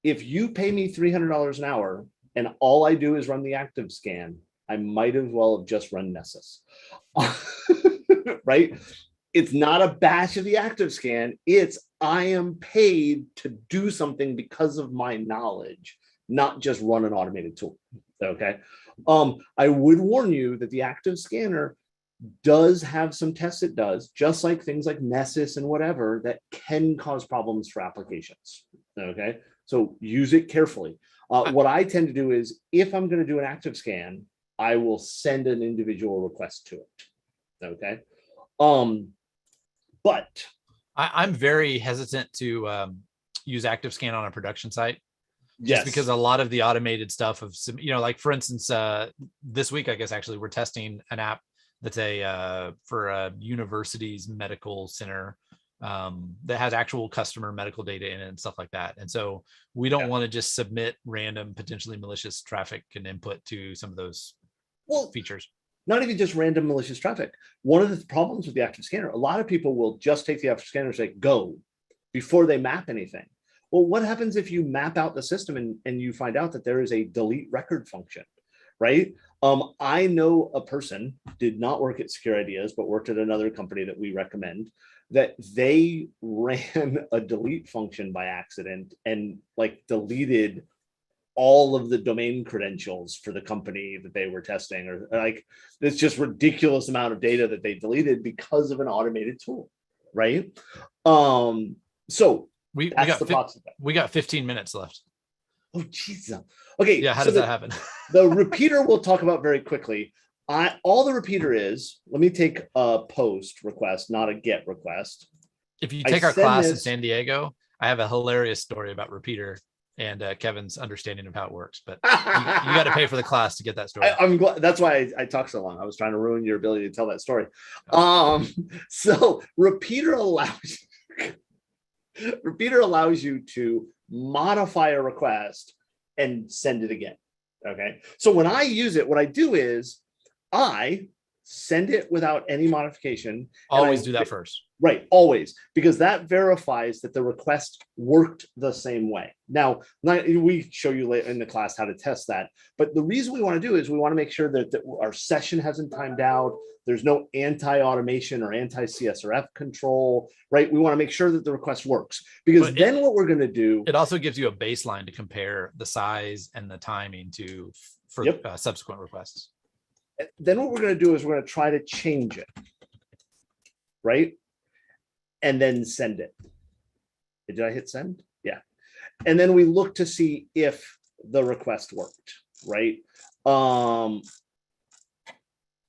Speaker 1: If you pay me $300 an hour and all I do is run the active scan, I might as well have just run Nessus, right? It's not a bash of the active scan. It's I am paid to do something because of my knowledge, not just run an automated tool. Okay. I would warn you that the active scanner does have some tests it does, just like things like Nessus and whatever, that can cause problems for applications. Okay. So use it carefully. What I tend to do is if I'm going to do an active scan, I will send an individual request to it. Okay. But
Speaker 2: I'm very hesitant to use active scan on a production site.
Speaker 1: Yes,
Speaker 2: just because a lot of the automated stuff of some, like for instance, this week, I guess actually we're testing an app that's for a university's medical center that has actual customer medical data in it and stuff like that. And so we don't want to just submit random potentially malicious traffic and input to some of those features.
Speaker 1: Not even just random malicious traffic. One of the problems with the active scanner, a lot of people will just take the active scanner and say, go, before they map anything. Well, what happens if you map out the system and you find out that there is a delete record function, right? I know a person, did not work at Secure Ideas, but worked at another company that we recommend, that they ran a delete function by accident and like deleted all of the domain credentials for the company that they were testing, or like it's just ridiculous amount of data that they deleted because of an automated tool, right? So
Speaker 2: we got 15 minutes left.
Speaker 1: Oh Jesus. Okay.
Speaker 2: Yeah, how does that happen?
Speaker 1: The repeater we'll talk about very quickly. All the repeater is, let me take a post request, not a get request.
Speaker 2: If you take our class in San Diego, I have a hilarious story about repeater and Kevin's understanding of how it works, but you got to pay for the class to get that story.
Speaker 1: I'm glad. That's why I talked so long. I was trying to ruin your ability to tell that story. So repeater allows you to modify a request and send it again. Okay. So when I use it, what I do is I send it without any modification.
Speaker 2: Always do that first.
Speaker 1: Right, always, because that verifies that the request worked the same way. Now, we show you later in the class how to test that, but the reason we want to do is we want to make sure that our session hasn't timed out. There's no anti-automation or anti-CSRF control, right? We want to make sure that the request works, because then what we're going to do.
Speaker 2: It also gives you a baseline to compare the size and the timing to for subsequent requests.
Speaker 1: Then what we're going to do is we're going to try to change it, right? And then send it. Did I hit send? Yeah. And then we look to see if the request worked, right?
Speaker 2: Oh,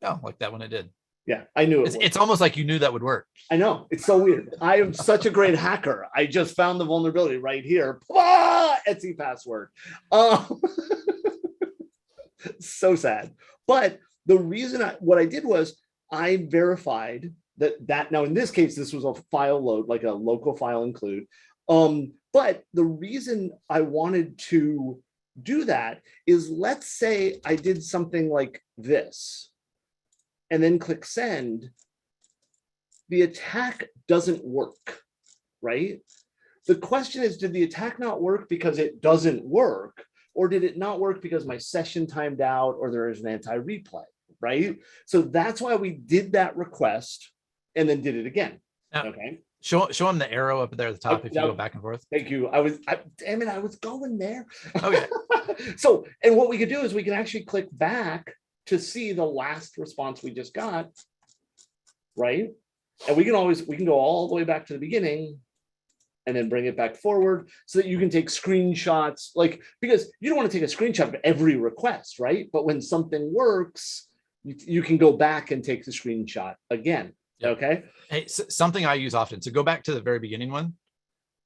Speaker 2: like that one it did.
Speaker 1: Yeah, I knew it.
Speaker 2: It's almost like you knew that would work.
Speaker 1: I know. It's so weird. I am such a great hacker. I just found the vulnerability right here. Etsy password. So sad. But the reason what I did was I verified that now in this case, this was a file load, like a local file include. But the reason I wanted to do that is, let's say I did something like this and then click send. The attack doesn't work, right? The question is, did the attack not work because it doesn't work, or did it not work because my session timed out or there is an anti-replay, right? So that's why we did that request and then did it again. Now, okay.
Speaker 2: Show them the arrow up there at the top if you go back and forth.
Speaker 1: Thank you. Damn it, I was going there.
Speaker 2: Okay.
Speaker 1: So, and what we could do is we can actually click back to see the last response we just got, right? And we can go all the way back to the beginning and then bring it back forward so that you can take screenshots, like, because you don't want to take a screenshot of every request, right? But when something works, you can go back and take the screenshot again. Yep. Okay.
Speaker 2: Hey, something I use often. So go back to the very beginning one.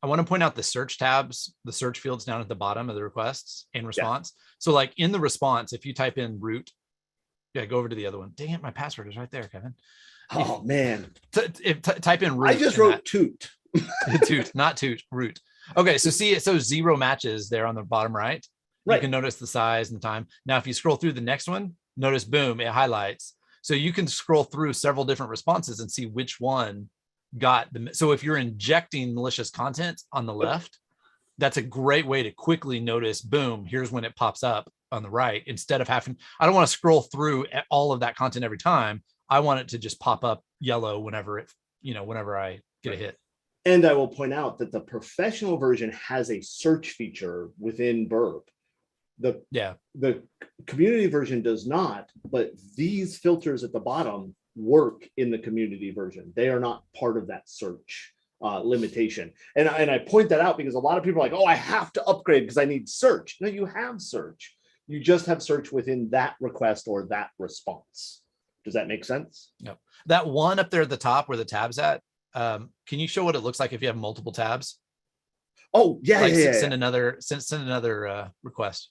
Speaker 2: I want to point out the search tabs, the search fields down at the bottom of the requests and response. Yeah. So like in the response, if you type in root, go over to the other one. Dang it, my password is right there, Kevin.
Speaker 1: Oh man.
Speaker 2: Type in root.
Speaker 1: I just wrote toot.
Speaker 2: Toot, not toot, root. Okay, so see it, so 0 matches there on the bottom right. Right. You can notice the size and the time. Now, if you scroll through the next one, notice, boom, it highlights. So you can scroll through several different responses and see which one got the. So if you're injecting malicious content on the left, that's a great way to quickly notice, boom, here's when it pops up on the right, instead of having, I don't want to scroll through all of that content every time. I want it to just pop up yellow whenever whenever I get a hit.
Speaker 1: And I will point out that the professional version has a search feature within Burp. The community version does not, but these filters at the bottom work in the community version. They are not part of that search limitation. And I point that out because a lot of people are like, oh, I have to upgrade because I need search. No, you have search. You just have search within that request or that response. Does that make sense?
Speaker 2: Yep. That one up there at the top where the tab's at, can you show what it looks like if you have multiple tabs?
Speaker 1: Oh, yeah,
Speaker 2: like
Speaker 1: yeah.
Speaker 2: Send another request.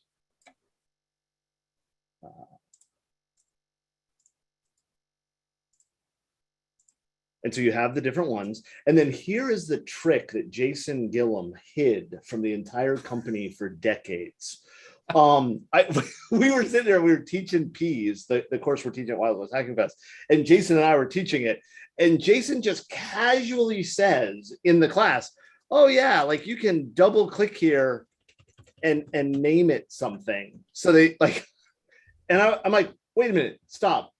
Speaker 1: And so you have the different ones. And then here is the trick that Jason Gillum hid from the entire company for decades. We were sitting there, we were teaching P's, the course we're teaching at Wild West Hacking Fest, and Jason and I were teaching it. And Jason just casually says in the class, oh yeah, like you can double click here and name it something. So they like, and I'm like, wait a minute, stop.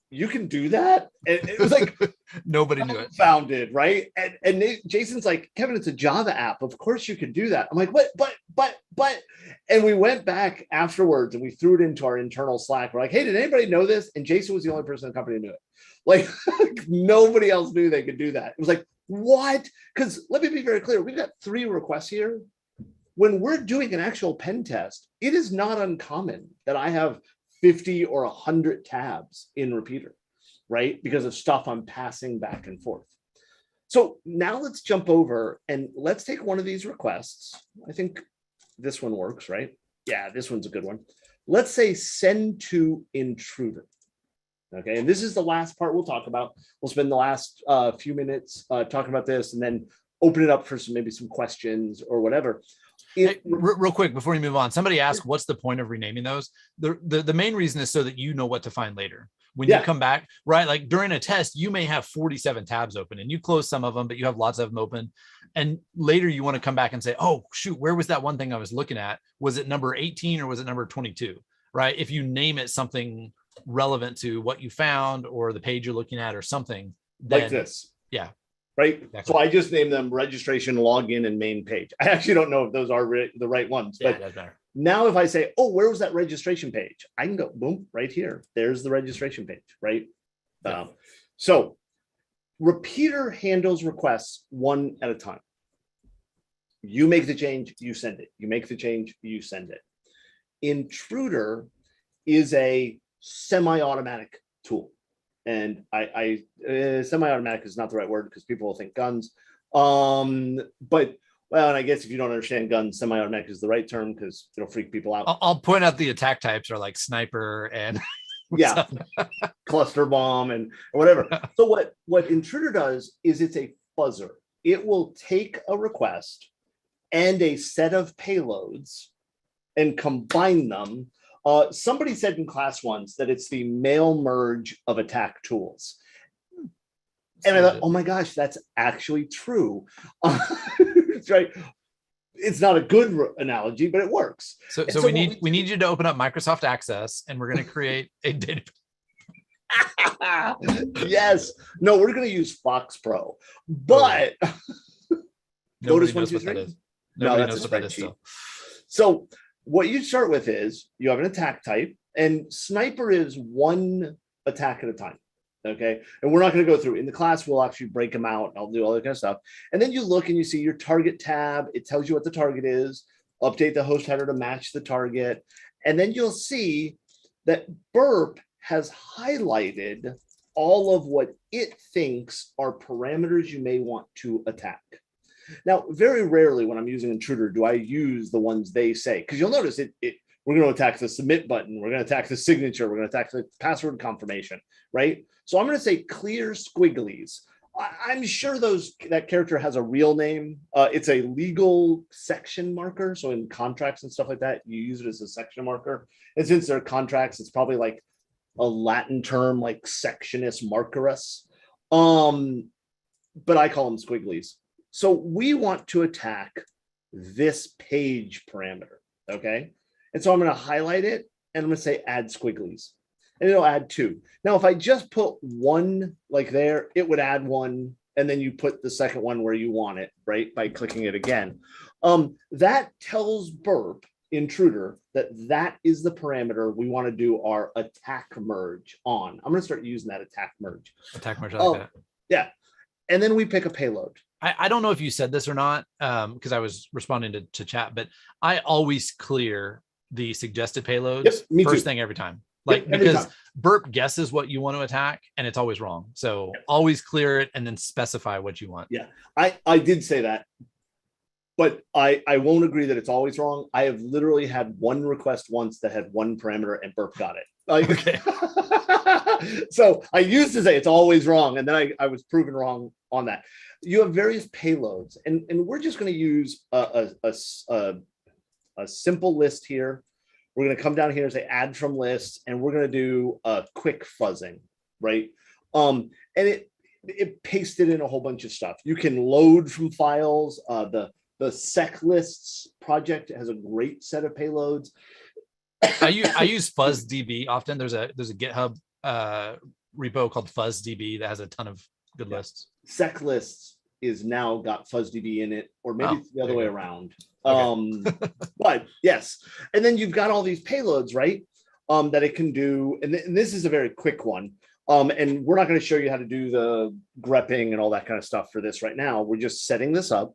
Speaker 1: you can do that? And it was like
Speaker 2: nobody knew it.
Speaker 1: Founded, right? And Jason's like, Kevin, it's a Java app. Of course you can do that. I'm like, but, and we went back afterwards and we threw it into our internal Slack. We're like, hey, did anybody know this? And Jason was the only person in the company who knew it. Like nobody else knew they could do that. It was like, what? Because let me be very clear. We've got 3 requests here. When we're doing an actual pen test, it is not uncommon that I have 50 or 100 tabs in repeater, right? Because of stuff I'm passing back and forth. So now let's jump over and let's take one of these requests. I think this one works, right? Yeah, this one's a good one. Let's say send to intruder. Okay, and this is the last part we'll talk about. We'll spend the last few minutes talking about this and then open it up for maybe some questions or whatever.
Speaker 2: Hey, real quick before you move on, somebody asked what's the point of renaming those. The main reason is so that you know what to find later when you come back, right? Like during a test you may have 47 tabs open and you close some of them, but you have lots of them open, and later you want to come back and say, oh shoot, where was that one thing I was looking at? Was it number 18 or was it number 22? Right? If you name it something relevant to what you found or the page you're looking at or something, then,
Speaker 1: like this,
Speaker 2: right?
Speaker 1: Exactly. So I just named them registration, login, and main page. I actually don't know if those are the right ones, but
Speaker 2: that's better.
Speaker 1: Now if I say, oh, where was that registration page? I can go, boom, right here. There's the registration page, right? So repeater handles requests one at a time. You make the change, you send it. You make the change, you send it. Intruder is a semi-automatic tool. And I semi-automatic is not the right word because people will think guns. But well, and I guess if you don't understand guns, semi-automatic is the right term because it'll freak people out.
Speaker 2: I'll point out the attack types are like sniper and
Speaker 1: cluster bomb and whatever. So what intruder does is it's a fuzzer. It will take a request and a set of payloads and combine them. Somebody said in class once that it's the mail merge of attack tools. And I thought, oh my gosh, that's actually true. It's right. It's not a good analogy, but it works.
Speaker 2: So we need you to open up Microsoft Access and we're going to create a data.
Speaker 1: Yes. No, we're going to use Fox Pro, but
Speaker 2: nobody knows what that is. Nobody knows what that is still.
Speaker 1: So what you start with is you have an attack type, and sniper is one attack at a time. Okay. And we're not going to go through in the class. We'll actually break them out. I'll do all that kind of stuff. And then you look and you see your target tab. It tells you what the target is. Update the host header to match the target. And then you'll see that Burp has highlighted all of what it thinks are parameters you may want to attack. Now, very rarely when I'm using intruder do I use the ones they say, because you'll notice we're going to attack the submit button, we're going to attack the signature, we're going to attack the password confirmation, right? So I'm going to say clear squigglies. I'm sure that character has a real name. It's a legal section marker. So in contracts and stuff like that, you use it as a section marker. And since they're contracts, it's probably like a Latin term like sectionis markerus. But I call them squigglies. So we want to attack this page parameter, okay? And so I'm going to highlight it and I'm going to say add squigglies. And it'll add 2. Now, if I just put 1 like there, it would add 1, and then you put the second one where you want it, right? By clicking it again. That tells Burp intruder that is the parameter we want to do our attack merge on. I'm going to start using that attack merge.
Speaker 2: Attack merge, I like that.
Speaker 1: Yeah. And then we pick a payload.
Speaker 2: I don't know if you said this or not, because I was responding to chat, but I always clear the suggested payloads first thing every time. Like, because Burp guesses what you want to attack and it's always wrong. So always clear it and then specify what you want.
Speaker 1: Yeah, I did say that, but I won't agree that it's always wrong. I have literally had one request once that had one parameter and Burp got it. Like, okay. So I used to say it's always wrong. And then I was proven wrong on that. You have various payloads and we're just going to use a simple list here. We're going to come down here and say add from list, and we're going to do a quick fuzzing, right? And it pasted in a whole bunch of stuff. You can load from files. The sec lists project has a great set of payloads.
Speaker 2: I use FuzzDB often. There's a GitHub repo called FuzzDB that has a ton of good lists.
Speaker 1: Sec lists is now got FuzzDB in it, or maybe it's the other way around.
Speaker 2: Okay.
Speaker 1: But yes, and then you've got all these payloads, right? That it can do, and this is a very quick one. And we're not going to show you how to do the grepping and all that kind of stuff for this right now. We're just setting this up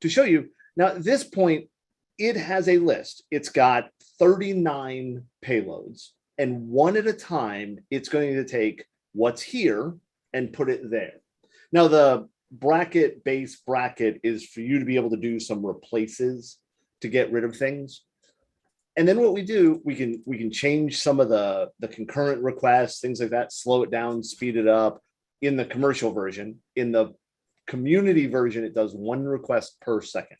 Speaker 1: to show you. Now, at this point, it has a list. It's got 39 payloads, and one at a time, it's going to take what's here and put it there. Now, the bracket base bracket is for you to be able to do some replaces to get rid of things. And then what we do, we can change some of the concurrent requests, things like that, slow it down, speed it up in the commercial version. In the community version, it does 1 request per second.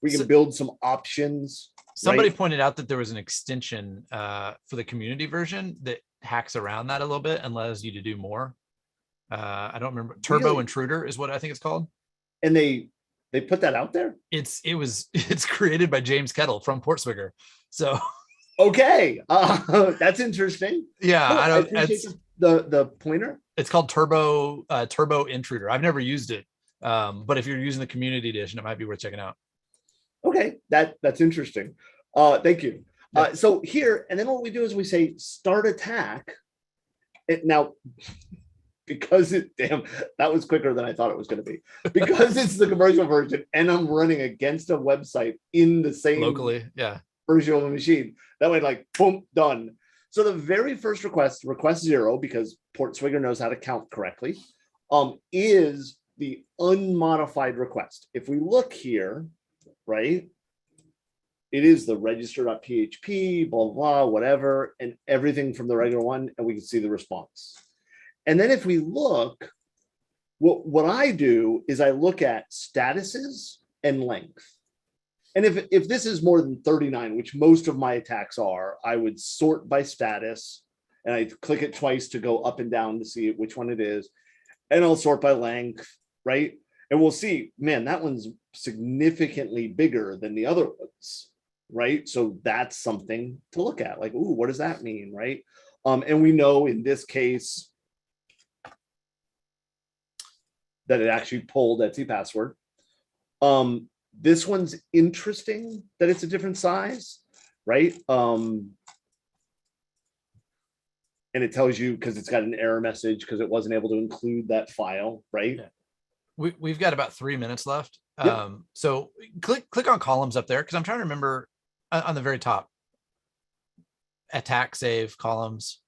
Speaker 1: We can build some options.
Speaker 2: Somebody
Speaker 1: right?
Speaker 2: pointed out that there was an extension for the community version that hacks around that a little bit and allows you to do more. I don't remember. Turbo Intruder is what I think it's called. And
Speaker 1: they put that out there.
Speaker 2: It's created by James Kettle from Portswigger. So
Speaker 1: okay, that's interesting.
Speaker 2: Yeah,
Speaker 1: I
Speaker 2: don't.
Speaker 1: It's the pointer.
Speaker 2: It's called Turbo Intruder. I've never used it, but if you're using the community edition, it might be worth checking out.
Speaker 1: Okay, that's interesting. Thank you. So here, and then what we do is we say start attack. Now, because that was quicker than I thought it was going to be. Because it's the commercial version, and I'm running against a website in the same
Speaker 2: locally,
Speaker 1: version of a machine. That way, like, boom, done. So the very first request 0, because Portswigger knows how to count correctly, is the unmodified request. If we look here, right, it is the register.php, blah, blah, blah, whatever, and everything from the regular one, and we can see the response. And then if we look, what I do is I look at statuses and length. And if this is more than 39, which most of my attacks are, I would sort by status, and I click it twice to go up and down to see which one it is. And I'll sort by length, right? And we'll see, man, that one's significantly bigger than the other ones, right? So that's something to look at. Like, ooh, what does that mean, right? And we know in this case, that it actually pulled Etsy password. This one's interesting that it's a different size, right? And it tells you because it's got an error message because it wasn't able to include that file, right?
Speaker 2: Yeah. We've got about 3 minutes left.
Speaker 1: Yep.
Speaker 2: So click on columns up there because I'm trying to remember on the very top. Attack, save, columns.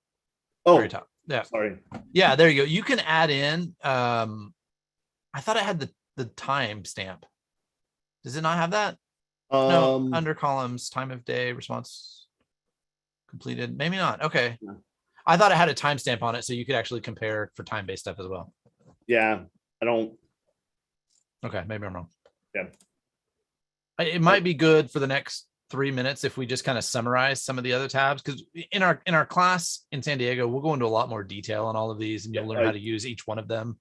Speaker 1: Oh,
Speaker 2: very top. Yeah.
Speaker 1: Sorry.
Speaker 2: Yeah, there you go. You can add in. I thought I had the time stamp. Does it not have that? No, under columns, time of day, response completed. Maybe not. Okay.
Speaker 1: No.
Speaker 2: I thought it had a timestamp on it, so you could actually compare for time-based stuff as well.
Speaker 1: Yeah, I don't.
Speaker 2: Okay, maybe I'm wrong.
Speaker 1: Yeah.
Speaker 2: It might be good for the next 3 minutes if we just kind of summarize some of the other tabs, because in our class in San Diego, we'll go into a lot more detail on all of these, and you'll learn how to use each one of them.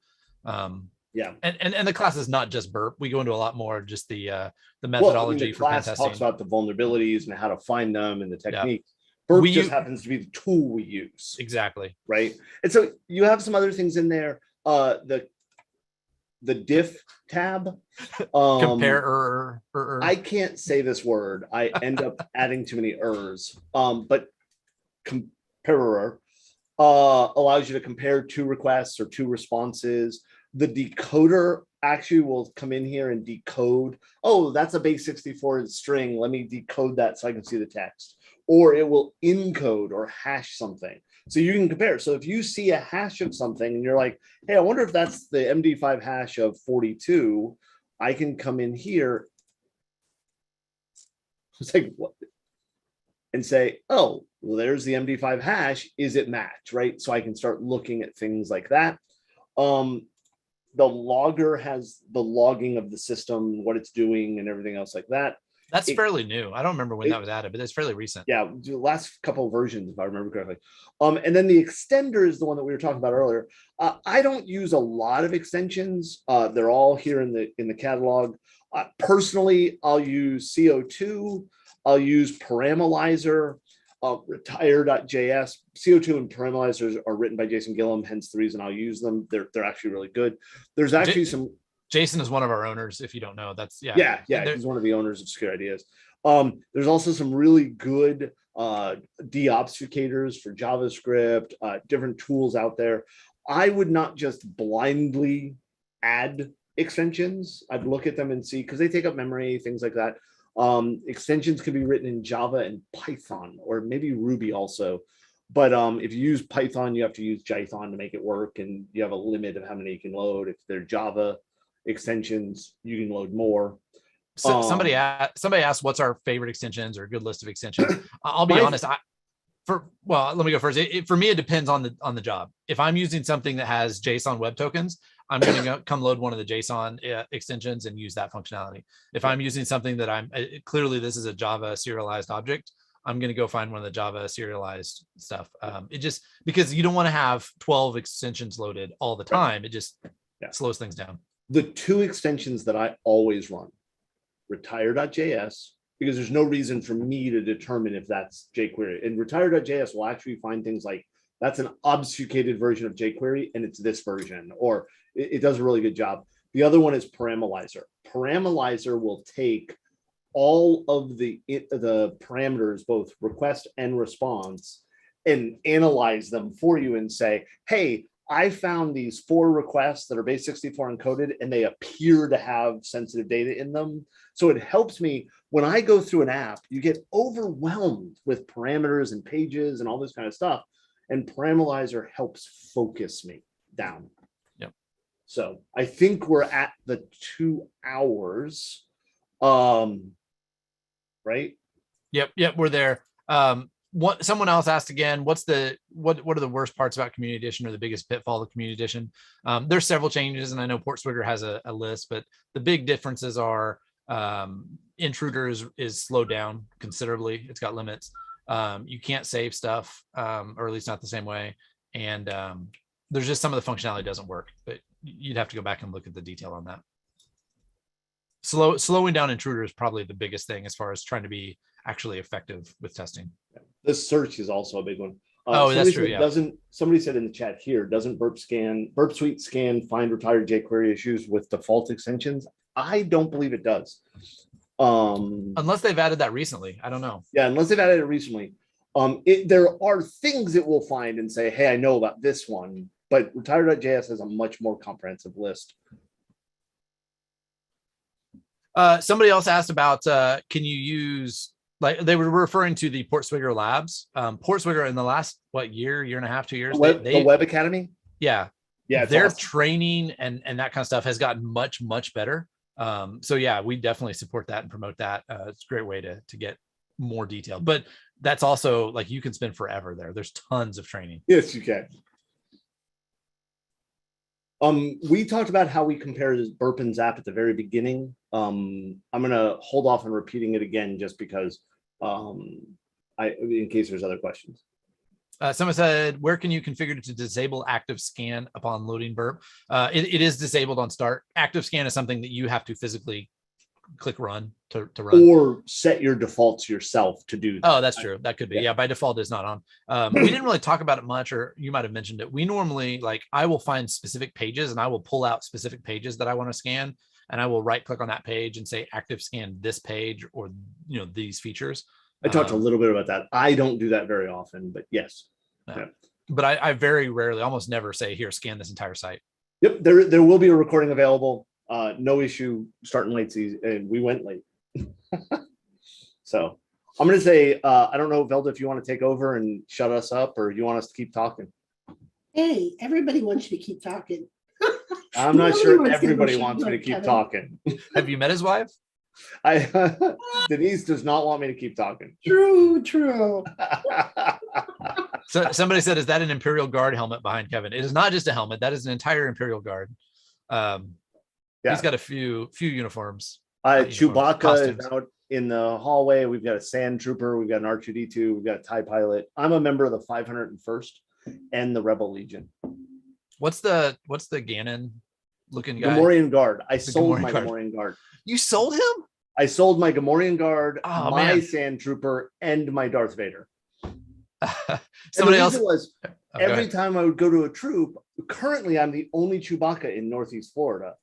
Speaker 1: Yeah,
Speaker 2: and the class is not just Burp. We go into a lot more just the methodology
Speaker 1: the
Speaker 2: for pen
Speaker 1: class
Speaker 2: testing.
Speaker 1: talks about the vulnerabilities and how to find them and the techniques. Yeah. Burp just happens to be the tool we use.
Speaker 2: Exactly.
Speaker 1: Right. And so you have some other things in there. The diff tab.
Speaker 2: Compare.
Speaker 1: I can't say this word. I end up adding too many ers. But comparer allows you to compare 2 requests or 2 responses. The decoder actually will come in here and decode. Oh, that's a base 64 string. Let me decode that so I can see the text. Or it will encode or hash something. So you can compare. So if you see a hash of something and you're like, hey, I wonder if that's the MD5 hash of 42, I can come in here. It's like, what? And say, oh, well, there's the MD5 hash. Is it match, right? So I can start looking at things like that. The logger has the logging of the system, what it's doing, and everything else like that.
Speaker 2: That's fairly new. I don't remember when that was added, but it's fairly recent.
Speaker 1: Yeah, the last couple of versions, if I remember correctly. And then the extender is the one that we were talking about earlier. I don't use a lot of extensions. They're all here in the catalog. Personally, I'll use CO2. I'll use Parameter. Retire.js, CO2 and parameterizers are written by Jason Gillum, hence the reason I'll use them. They're actually really good. There's actually some.
Speaker 2: Jason is one of our owners. If you don't know, that's
Speaker 1: yeah. He's one of the owners of Secure Ideas. There's also some really good deobfuscators for JavaScript, different tools out there. I would not just blindly add extensions. I'd look at them and see, because they take up memory, things like that. Extensions can be written in Java and Python, or maybe Ruby also. But if you use Python, you have to use Jython to make it work, and you have a limit of how many you can load. If they're Java extensions, you can load more.
Speaker 2: So somebody asked what's our favorite extensions or a good list of extensions. I'll be honest. Let me go first. For me, it depends on the job. If I'm using something that has JSON web tokens, I'm going to come load one of the JSON extensions and use that functionality. If I'm using something that clearly this is a Java serialized object, I'm going to go find one of the Java serialized stuff. It just, because you don't want to have 12 extensions loaded all the time. It just slows things down.
Speaker 1: The two extensions that I always run, retire.js, because there's no reason for me to determine if that's jQuery. And retire.js will actually find things like, that's an obfuscated version of jQuery and it's this version, or it does a really good job. The other one is Parameterizer. Parameterizer will take all of the parameters, both request and response, and analyze them for you and say, hey, I found these 4 requests that are base64 encoded and they appear to have sensitive data in them. So it helps me when I go through an app, you get overwhelmed with parameters and pages and all this kind of stuff. And Parameterizer helps focus me down.
Speaker 2: Yep.
Speaker 1: So I think we're at the 2 hours. Right?
Speaker 2: Yep, we're there. Someone else asked again, what are the worst parts about Community Edition or the biggest pitfall of Community Edition? There's several changes, and I know PortSwigger has a list, but the big differences are intruder is slowed down considerably. It's got limits. You can't save stuff, or at least not the same way. And there's just some of the functionality doesn't work, but you'd have to go back and look at the detail on that. Slowing down intruder is probably the biggest thing as far as trying to be actually effective with testing.
Speaker 1: The search is also a big one.
Speaker 2: That's true. Yeah.
Speaker 1: Somebody said in the chat here, doesn't Burpsuite scan find retired jQuery issues with default extensions? I don't believe it does.
Speaker 2: Unless they've added that recently. I don't know.
Speaker 1: Yeah, unless they've added it recently. There are things it will find and say, hey, I know about this one, but retire.js has a much more comprehensive list.
Speaker 2: Somebody else asked about can you use, like, they were referring to the PortSwigger labs. PortSwigger in the last year and a half, 2 years,
Speaker 1: the Web Academy.
Speaker 2: Yeah, their awesome. Training and that kind of stuff has gotten much better. So yeah, we definitely support that and promote that. It's a great way to get more detail, but that's also like you can spend forever there. There's tons of training.
Speaker 1: Yes, you can. We talked about how we compared Burp and Zap at the very beginning. I'm gonna hold off on repeating it again just because in case there's other questions.
Speaker 2: Someone said, where can you configure to disable active scan upon loading Burp? It is disabled on start. Active scan is something that you have to physically click run to run.
Speaker 1: Or set your defaults yourself to do that.
Speaker 2: Oh, that's true. That could be. Yeah, by default it's not on. We didn't really talk about it much, or you might have mentioned it. We normally, I will find specific pages and I will pull out specific pages that I want to scan, and I will right click on that page and say active scan this page, or these features.
Speaker 1: I talked a little bit about that. I don't do that very often, but yes. Yeah.
Speaker 2: But I very rarely, almost never say, here, scan this entire site.
Speaker 1: Yep, there will be a recording available. No issue starting late season, and we went late. So I'm going to say, I don't know, Velda, if you want to take over and shut us up, or you want us to keep talking.
Speaker 4: Hey, everybody wants you to keep talking.
Speaker 1: I'm not sure everybody wants me to keep talking.
Speaker 2: Have you met his wife?
Speaker 1: Denise does not want me to keep talking.
Speaker 4: True.
Speaker 2: So somebody said, is that an Imperial Guard helmet behind Kevin? It is not just a helmet. That is an entire Imperial Guard. He's got a few uniforms.
Speaker 1: Chewbacca
Speaker 2: costumes.
Speaker 1: is out in the hallway. We've got a Sand Trooper. We've got an R2-D2. We've got a TIE Pilot. I'm a member of the 501st and the Rebel Legion.
Speaker 2: What's the Ganon looking guy?
Speaker 1: Gamorrean Guard. I sold my Gamorrean Guard.
Speaker 2: You sold him?
Speaker 1: I sold my Gamorrean Guard,
Speaker 2: my
Speaker 1: Sand Trooper, and my Darth Vader.
Speaker 2: Somebody else
Speaker 1: was
Speaker 2: go
Speaker 1: every
Speaker 2: ahead.
Speaker 1: time I would go to a troop. Currently, I'm the only Chewbacca in Northeast Florida,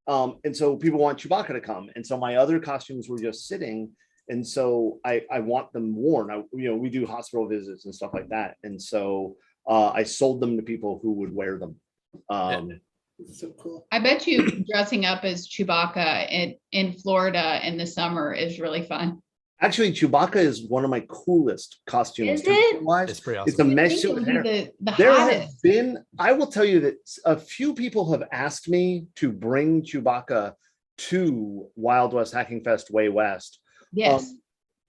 Speaker 1: and so people want Chewbacca to come, and so my other costumes were just sitting, and so I want them worn. We do hospital visits and stuff like that, and so I sold them to people who would wear them.
Speaker 4: So cool.
Speaker 3: I bet you dressing up as Chewbacca in Florida in the summer is really fun.
Speaker 1: Actually, Chewbacca is one of my coolest costumes.
Speaker 3: Is it?
Speaker 2: It's pretty awesome.
Speaker 1: It's a
Speaker 3: I
Speaker 1: mesh
Speaker 3: think it
Speaker 1: suit
Speaker 3: would
Speaker 1: hair.
Speaker 3: be the
Speaker 1: There have
Speaker 3: hottest.
Speaker 1: been, I will tell you that a few people have asked me to bring Chewbacca to Wild West Hacking Fest Way West.
Speaker 3: Yes.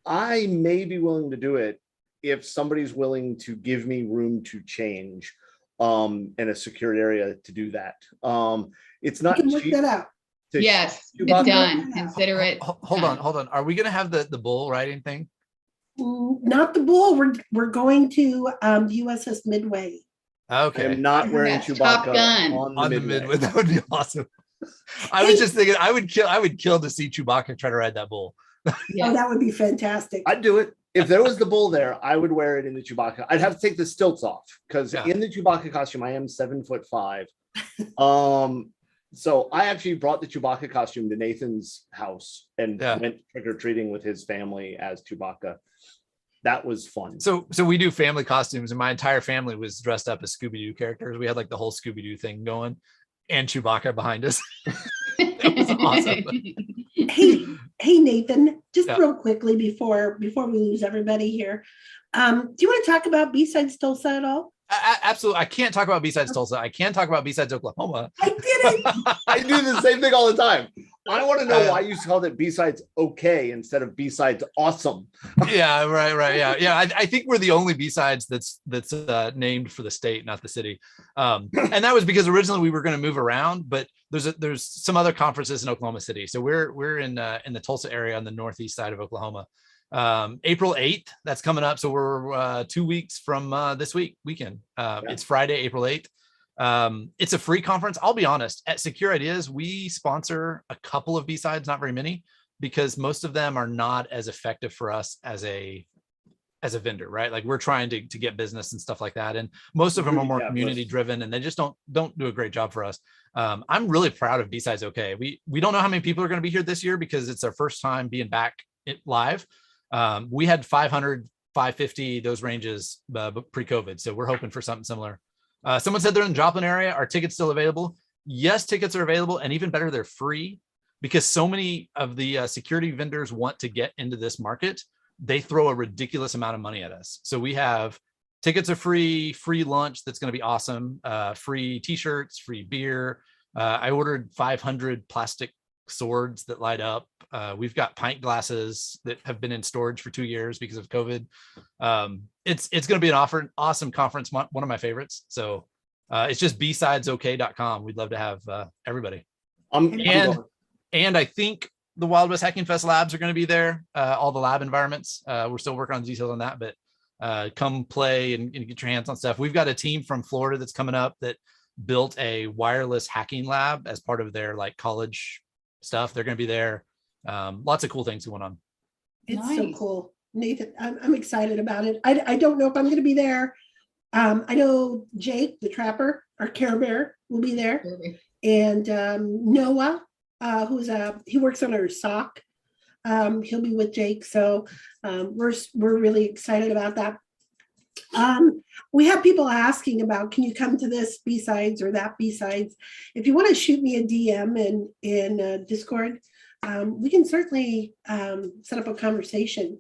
Speaker 1: I may be willing to do it if somebody's willing to give me room to change in a secured area to do that. It's
Speaker 4: You
Speaker 1: not
Speaker 4: can look
Speaker 1: cheap
Speaker 4: that out.
Speaker 1: to
Speaker 3: Yes, it's
Speaker 1: Chewbacca.
Speaker 3: done. Consider it.
Speaker 2: Hold
Speaker 3: done.
Speaker 2: on. Are we gonna have the bull riding thing?
Speaker 4: Not the bull. We're going to the USS Midway.
Speaker 1: I
Speaker 2: Okay.
Speaker 1: am not wearing
Speaker 3: That's Top
Speaker 1: Chewbacca
Speaker 3: Gun.
Speaker 2: On the
Speaker 1: Midway.
Speaker 2: midway. That would be awesome. I was just thinking I would kill to see Chewbacca try to ride that bull.
Speaker 3: Yeah.
Speaker 4: Oh, that would be fantastic.
Speaker 1: I'd do it. If there was the bull there, I would wear it in the Chewbacca. I'd have to take the stilts off because
Speaker 2: Yeah.
Speaker 1: in the Chewbacca costume, I am 7'5". So I actually brought the Chewbacca costume to Nathan's house and
Speaker 2: Yeah.
Speaker 1: went trick-or-treating with his family as Chewbacca. That was fun.
Speaker 2: So we do family costumes, and my entire family was dressed up as Scooby-Doo characters. We had like the whole Scooby-Doo thing going, and Chewbacca behind us. That was awesome.
Speaker 4: Hey, Nathan, just
Speaker 2: Yeah.
Speaker 4: real quickly before we lose everybody here. Do you want to talk about B-Sides Tulsa at all?
Speaker 2: Absolutely. I can't talk about B-Sides Tulsa. I can talk about B-Sides Oklahoma.
Speaker 4: I didn't.
Speaker 1: I do the same thing all the time. I want to know why you called it B-Sides okay instead of B-Sides awesome.
Speaker 2: Yeah, right. Yeah. I think we're the only B-Sides that's named for the state, not the city. And that was because originally we were going to move around, but there's some other conferences in Oklahoma City. So we're in the Tulsa area on the northeast side of Oklahoma. April 8th, that's coming up. So we're 2 weeks from this weekend. It's Friday, April 8th. It's a free conference. I'll be honest, at Secure Ideas, we sponsor a couple of B-Sides, not very many, because most of them are not as effective for us as a vendor, right? Like we're trying to get business and stuff like that. And most of them are more community driven, and they just don't do a great job for us. I'm really proud of B-Sides okay. We don't know how many people are going to be here this year because it's our first time being back live. We had 500, 550, those ranges pre-COVID. So we're hoping for something similar. Someone said they're in the Joplin area. Are tickets still available? Yes, tickets are available. And even better, they're free because so many of the security vendors want to get into this market. They throw a ridiculous amount of money at us. So we have tickets are free lunch. That's going to be awesome. Free t-shirts, free beer. I ordered 500 plastic swords that light up. We've got pint glasses that have been in storage for 2 years because of COVID. It's going to be an awesome conference, one of my favorites. So it's just bsidesok.com. We'd love to have everybody. And I think the Wild West Hacking Fest labs are going to be there. All the lab environments. We're still working on the details on that, but come play and get your hands on stuff. We've got a team from Florida that's coming up that built a wireless hacking lab as part of their like college stuff. They're going to be there. Lots of cool things going on.
Speaker 4: It's so cool. Nathan, I'm excited about it. I don't know if I'm going to be there. I know Jake, the trapper, our Care Bear, will be there. And Noah, he works on our sock. He'll be with Jake. So we're really excited about that. We have people asking about, can you come to this B-Sides or that B-Sides? If you want to shoot me a DM in Discord, we can certainly set up a conversation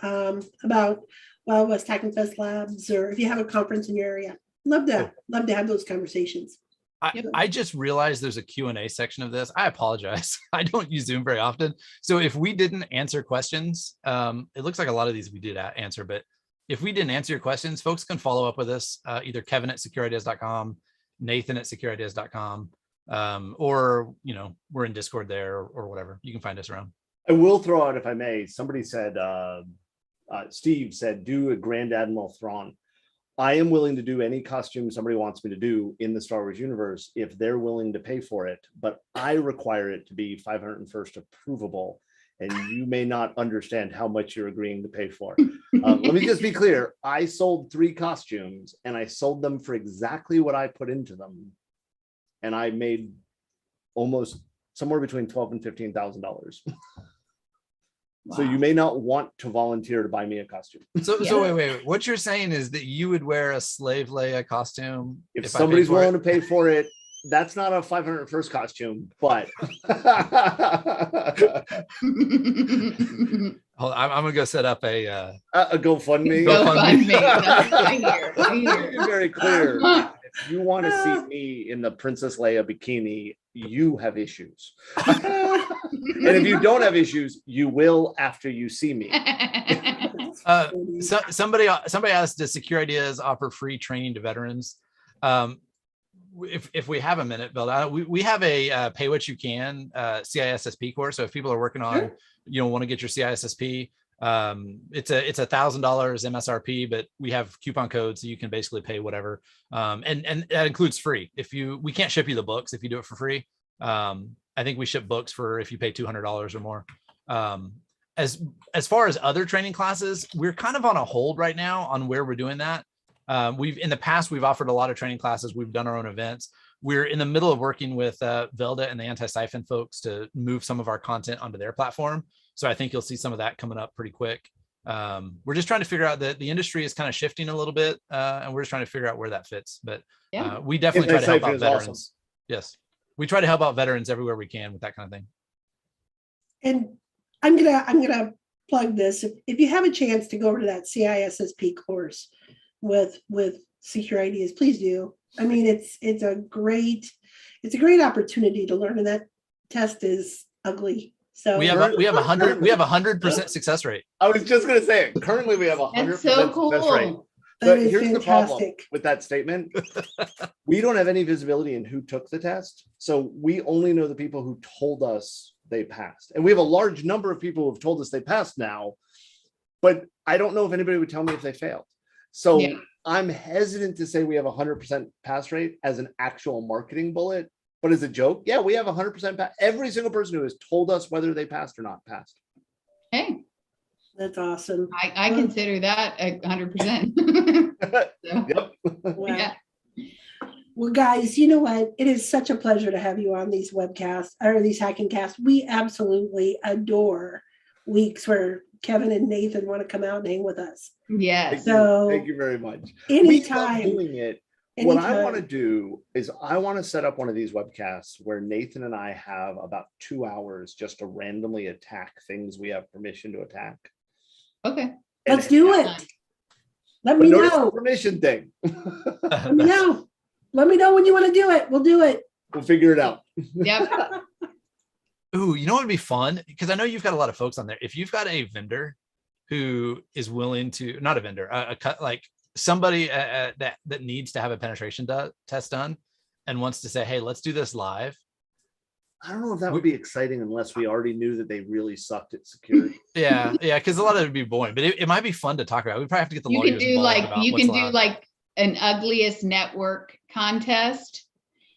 Speaker 4: about Wild West Hacking Fest labs, or if you have a conference in your area. Love to have those conversations.
Speaker 2: I just realized there's a Q&A section of this. I apologize. I don't use Zoom very often. So if we didn't answer questions, it looks like a lot of these we did answer, but if we didn't answer your questions, folks can follow up with us, either Kevin@secureideas.com, Nathan@secureideas.com, or, we're in Discord there or whatever. You can find us around.
Speaker 1: I will throw out, if I may, somebody said, Steve said, do a Grand Admiral Thrawn. I am willing to do any costume somebody wants me to do in the Star Wars universe if they're willing to pay for it, but I require it to be 501st approvable. and you may not understand how much you're agreeing to pay for. Let me just be clear. I sold 3 costumes and I sold them for exactly what I put into them. And I made almost somewhere between $12,000 and $15,000. So you may not want to volunteer to buy me a costume.
Speaker 2: So wait. What you're saying is that you would wear a slave Leia costume
Speaker 1: if somebody's willing to pay for it. That's not a 501st costume, but
Speaker 2: hold on, I'm gonna go set up a
Speaker 1: GoFundMe.
Speaker 3: GoFundMe.
Speaker 1: Be very clear. If you want to see me in the Princess Leia bikini, you have issues. And if you don't have issues, you will after you see me.
Speaker 2: Somebody asked, does Secure Ideas offer free training to veterans? If we have a minute, Bill, we have a pay what you can CISSP course. So if people are working on, want to get your CISSP, it's $1,000 MSRP, but we have coupon codes so you can basically pay whatever. And that includes free. We can't ship you the books if you do it for free. I think we ship books for if you pay $200 or more. As far as other training classes, we're kind of on a hold right now on where we're doing that. In the past, we've offered a lot of training classes. We've done our own events. We're in the middle of working with Velda and the Anti-Siphon folks to move some of our content onto their platform. So I think you'll see some of that coming up pretty quick. We're just trying to figure out that the industry is kind of shifting a little bit, and we're just trying to figure out where that fits. But we definitely try to help out veterans. Awesome. Yes, we try to help out veterans everywhere we can with that kind of thing.
Speaker 4: And I'm gonna plug this. If you have a chance to go over to that CISSP course with Secure Ideas, please do. I mean, it's a great opportunity to learn, and that test is ugly. So
Speaker 2: we have 100% success rate.
Speaker 1: I was just gonna say it. Currently we have 100% success rate. But here's fantastic. The problem with that statement. We don't have any visibility in who took the test. So we only know the people who told us they passed. And we have a large number of people who have told us they passed now, but I don't know if anybody would tell me if they failed. So I'm hesitant to say we have 100% pass rate as an actual marketing bullet, but as a joke, we have 100% pass. Every single person who has told us whether they passed or not passed.
Speaker 3: Hey,
Speaker 4: that's awesome.
Speaker 3: I consider that 100%.
Speaker 1: Yep.
Speaker 4: Wow. Yeah. Well, guys, you know what? It is such a pleasure to have you on these webcasts or these Hackin casts. We absolutely adore weeks where Kevin and Nathan want to come out and hang with us.
Speaker 3: Yes.
Speaker 4: So
Speaker 1: thank you very much.
Speaker 4: Anytime.
Speaker 1: We love doing it. What I want to do is I want to set up one of these webcasts where Nathan and I have about 2 hours just to randomly attack things we have permission to attack.
Speaker 3: Okay.
Speaker 4: Let's do it. Let me know.
Speaker 1: The permission thing.
Speaker 4: Let me know. Let me know when you want to do it. We'll do it.
Speaker 1: We'll figure it out.
Speaker 3: Yep.
Speaker 2: Ooh, you know what would be fun? Because I know you've got a lot of folks on there. If you've got a vendor who is willing to, not a vendor, like somebody that needs to have a penetration test done and wants to say, hey, let's do this live.
Speaker 1: I don't know if that would be exciting unless we already knew that they really sucked at security.
Speaker 2: Yeah, because a lot of it would be boring, but it might be fun to talk about. We probably have to get the lawyers involved.
Speaker 3: You can do like an ugliest network contest.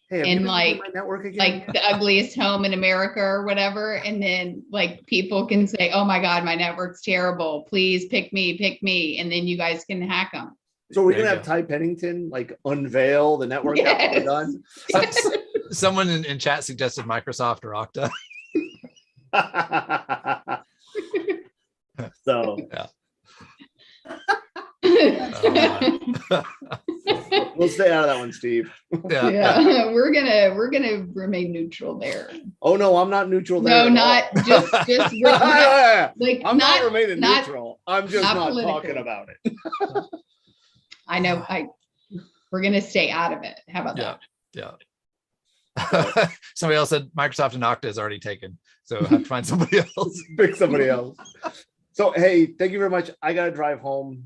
Speaker 1: Hey,
Speaker 3: and like the ugliest home in America or whatever, and then like people can say, oh my god, my network's terrible, please pick me, and then you guys can hack them.
Speaker 1: So we're gonna have Ty Pennington like unveil the network after we're done.
Speaker 2: Someone in chat suggested Microsoft or Okta.
Speaker 1: So
Speaker 2: yeah.
Speaker 1: We'll stay out of that one, Steve.
Speaker 3: Yeah. We're gonna remain neutral there.
Speaker 1: Oh no, I'm not neutral there.
Speaker 3: No, not just like
Speaker 1: I'm not remaining neutral. I'm just not talking about it.
Speaker 3: I know. We're gonna stay out of it. How about that?
Speaker 2: Yeah. Somebody else said Microsoft and Okta is already taken, so I have to find somebody else.
Speaker 1: Pick somebody else. So hey, thank you very much. I gotta drive home.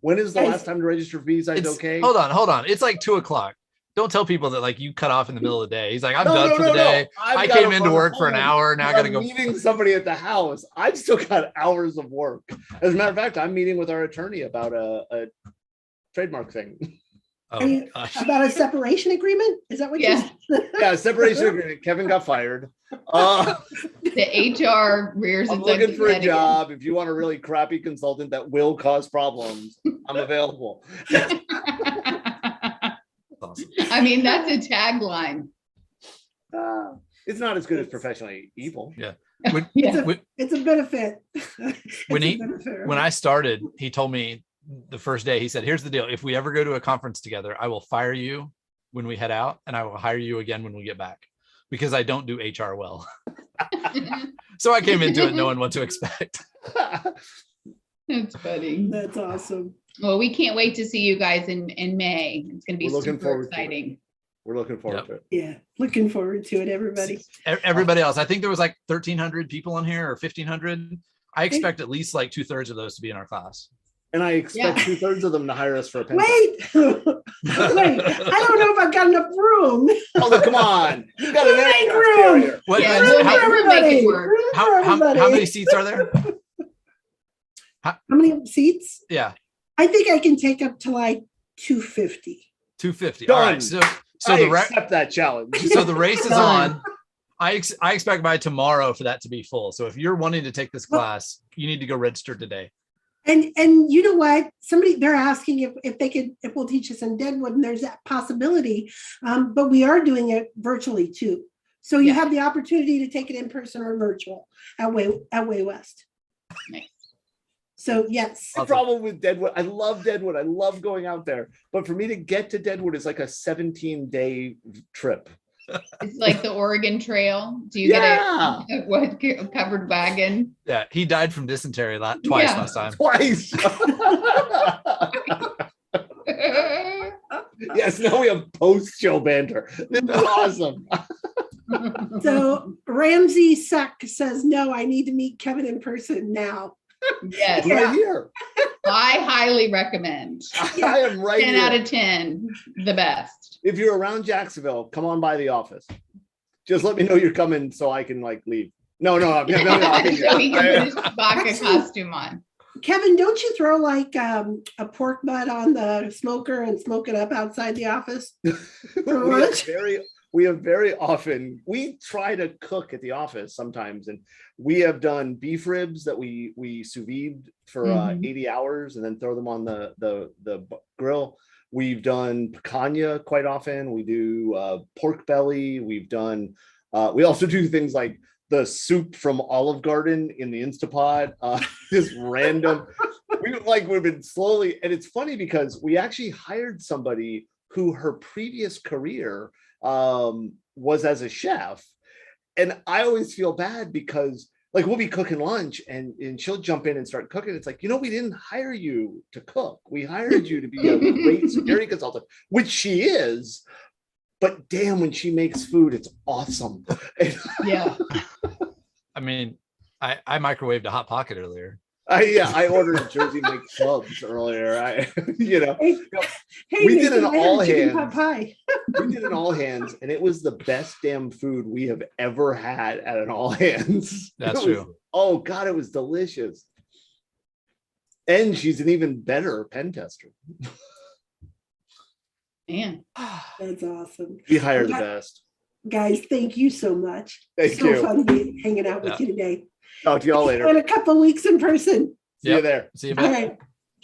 Speaker 1: When is the last time to register for visa? Okay.
Speaker 2: Hold on. It's like 2:00. Don't tell people that like you cut off in the middle of the day. He's like, I'm done for the day. I came into work for an hour. Now I gotta go
Speaker 1: meeting somebody at the house. I've still got hours of work. As a matter of fact, I'm meeting with our attorney about a trademark thing.
Speaker 4: Are you, about a separation agreement? Is that what
Speaker 3: Yeah.
Speaker 1: Yeah, separation agreement. Kevin got fired. The
Speaker 3: HR rears
Speaker 1: I'm
Speaker 3: its
Speaker 1: looking
Speaker 3: ugly
Speaker 1: for a
Speaker 3: head again.
Speaker 1: job. If you want a really crappy consultant that will cause problems, I'm available.
Speaker 2: Awesome.
Speaker 3: I mean, that's a tagline.
Speaker 1: It's not as good as professionally evil.
Speaker 2: Yeah.
Speaker 4: It's a benefit.
Speaker 2: When I started, he told me the first day, he said, here's the deal. If we ever go to a conference together, I will fire you when we head out and I will hire you again when we get back because I don't do HR well. So I came into it knowing what to expect.
Speaker 3: That's funny.
Speaker 4: That's awesome.
Speaker 3: Well, we can't wait to see you guys in May. It's going to be
Speaker 1: We're looking
Speaker 3: super
Speaker 1: forward to it.
Speaker 3: exciting.
Speaker 1: We're looking forward to it.
Speaker 4: Yeah, looking forward to it, everybody.
Speaker 2: Everybody else, I think there was like 1,300 people in here or 1,500. I expect at least like 2/3 of those to be in our class.
Speaker 1: And I expect 2/3 of them to hire us for a pen.
Speaker 4: Wait, wait, I don't know if I've got enough room.
Speaker 1: Oh, come on. You got an
Speaker 4: Make
Speaker 1: aircraft
Speaker 4: room.
Speaker 1: carrier.
Speaker 2: What,
Speaker 3: Yeah,
Speaker 4: Room
Speaker 2: how,
Speaker 4: for
Speaker 3: we'll make it
Speaker 4: everybody.
Speaker 3: work.
Speaker 4: Room for
Speaker 2: how
Speaker 4: everybody.
Speaker 2: many seats are there?
Speaker 4: How many seats?
Speaker 2: Yeah,
Speaker 4: I think I can take up to like 250.
Speaker 2: 250.
Speaker 1: Done.
Speaker 2: All right. So
Speaker 1: I
Speaker 2: the
Speaker 1: accept that challenge.
Speaker 2: so the race is
Speaker 4: Done.
Speaker 2: on. I expect by tomorrow for that to be full. So if you're wanting to take this class, you need to go register today.
Speaker 4: And you know what? They're asking if we'll teach us in Deadwood, and there's that possibility. But we are doing it virtually too. So you have the opportunity to take it in person or virtual at Way West.
Speaker 3: Nice.
Speaker 4: So yes.
Speaker 1: The problem with Deadwood, I love Deadwood. I love going out there. But for me to get to Deadwood is like a 17-day trip.
Speaker 3: It's like the Oregon Trail. Do you get a covered wagon?
Speaker 2: Yeah, he died from dysentery twice
Speaker 3: Yeah.
Speaker 2: last time.
Speaker 1: Twice. Yes, now we have post-show banter. This is awesome.
Speaker 4: So Ramsey Suck says, no, I need to meet Kevin in person now.
Speaker 3: Yes,
Speaker 1: Right here.
Speaker 3: I highly recommend.
Speaker 1: I am right
Speaker 3: 10
Speaker 1: here.
Speaker 3: out of 10, the best.
Speaker 1: If you're around Jacksonville, come on by the office. Just let me know you're coming so I can like leave. No.
Speaker 3: So he can put his Chewbacca costume on.
Speaker 4: Kevin, don't you throw like a pork butt on the smoker and smoke it up outside the office?
Speaker 1: We have very often, we try to cook at the office sometimes, and we have done beef ribs that we sous vide for 80 hours and then throw them on the grill. We've done picanha quite often. We do pork belly. We've done, we also do things like the soup from Olive Garden in the Instapot, just random. We've been slowly, and it's funny because we actually hired somebody who her previous career was as a chef. And I always feel bad because like we'll be cooking lunch and she'll jump in and start cooking. It's like, we didn't hire you to cook. We hired you to be a great security consultant, which she is. But damn, when she makes food, it's awesome.
Speaker 3: Yeah.
Speaker 2: I mean, I microwaved a Hot Pocket earlier.
Speaker 1: I ordered Jersey Mike subs earlier.
Speaker 4: Hey,
Speaker 1: we did an
Speaker 4: I had
Speaker 1: all
Speaker 4: a chicken
Speaker 1: hands.
Speaker 4: pot pie.
Speaker 1: We did an all hands, and it was the best damn food we have ever had at an all hands.
Speaker 2: That's true.
Speaker 1: Oh God, it was delicious. And she's an even better pen tester.
Speaker 3: Man.
Speaker 4: That's awesome.
Speaker 1: We hire the best.
Speaker 4: Guys, thank you so much.
Speaker 1: Thank
Speaker 4: so
Speaker 1: you.
Speaker 4: fun to be hanging out with you today.
Speaker 1: Talk to y'all
Speaker 4: In
Speaker 1: later.
Speaker 4: a couple of weeks in person.
Speaker 1: See you there.
Speaker 2: See you.
Speaker 4: All right.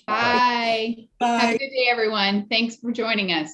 Speaker 3: Bye.
Speaker 4: Bye.
Speaker 3: Have a good day, everyone. Thanks for joining us.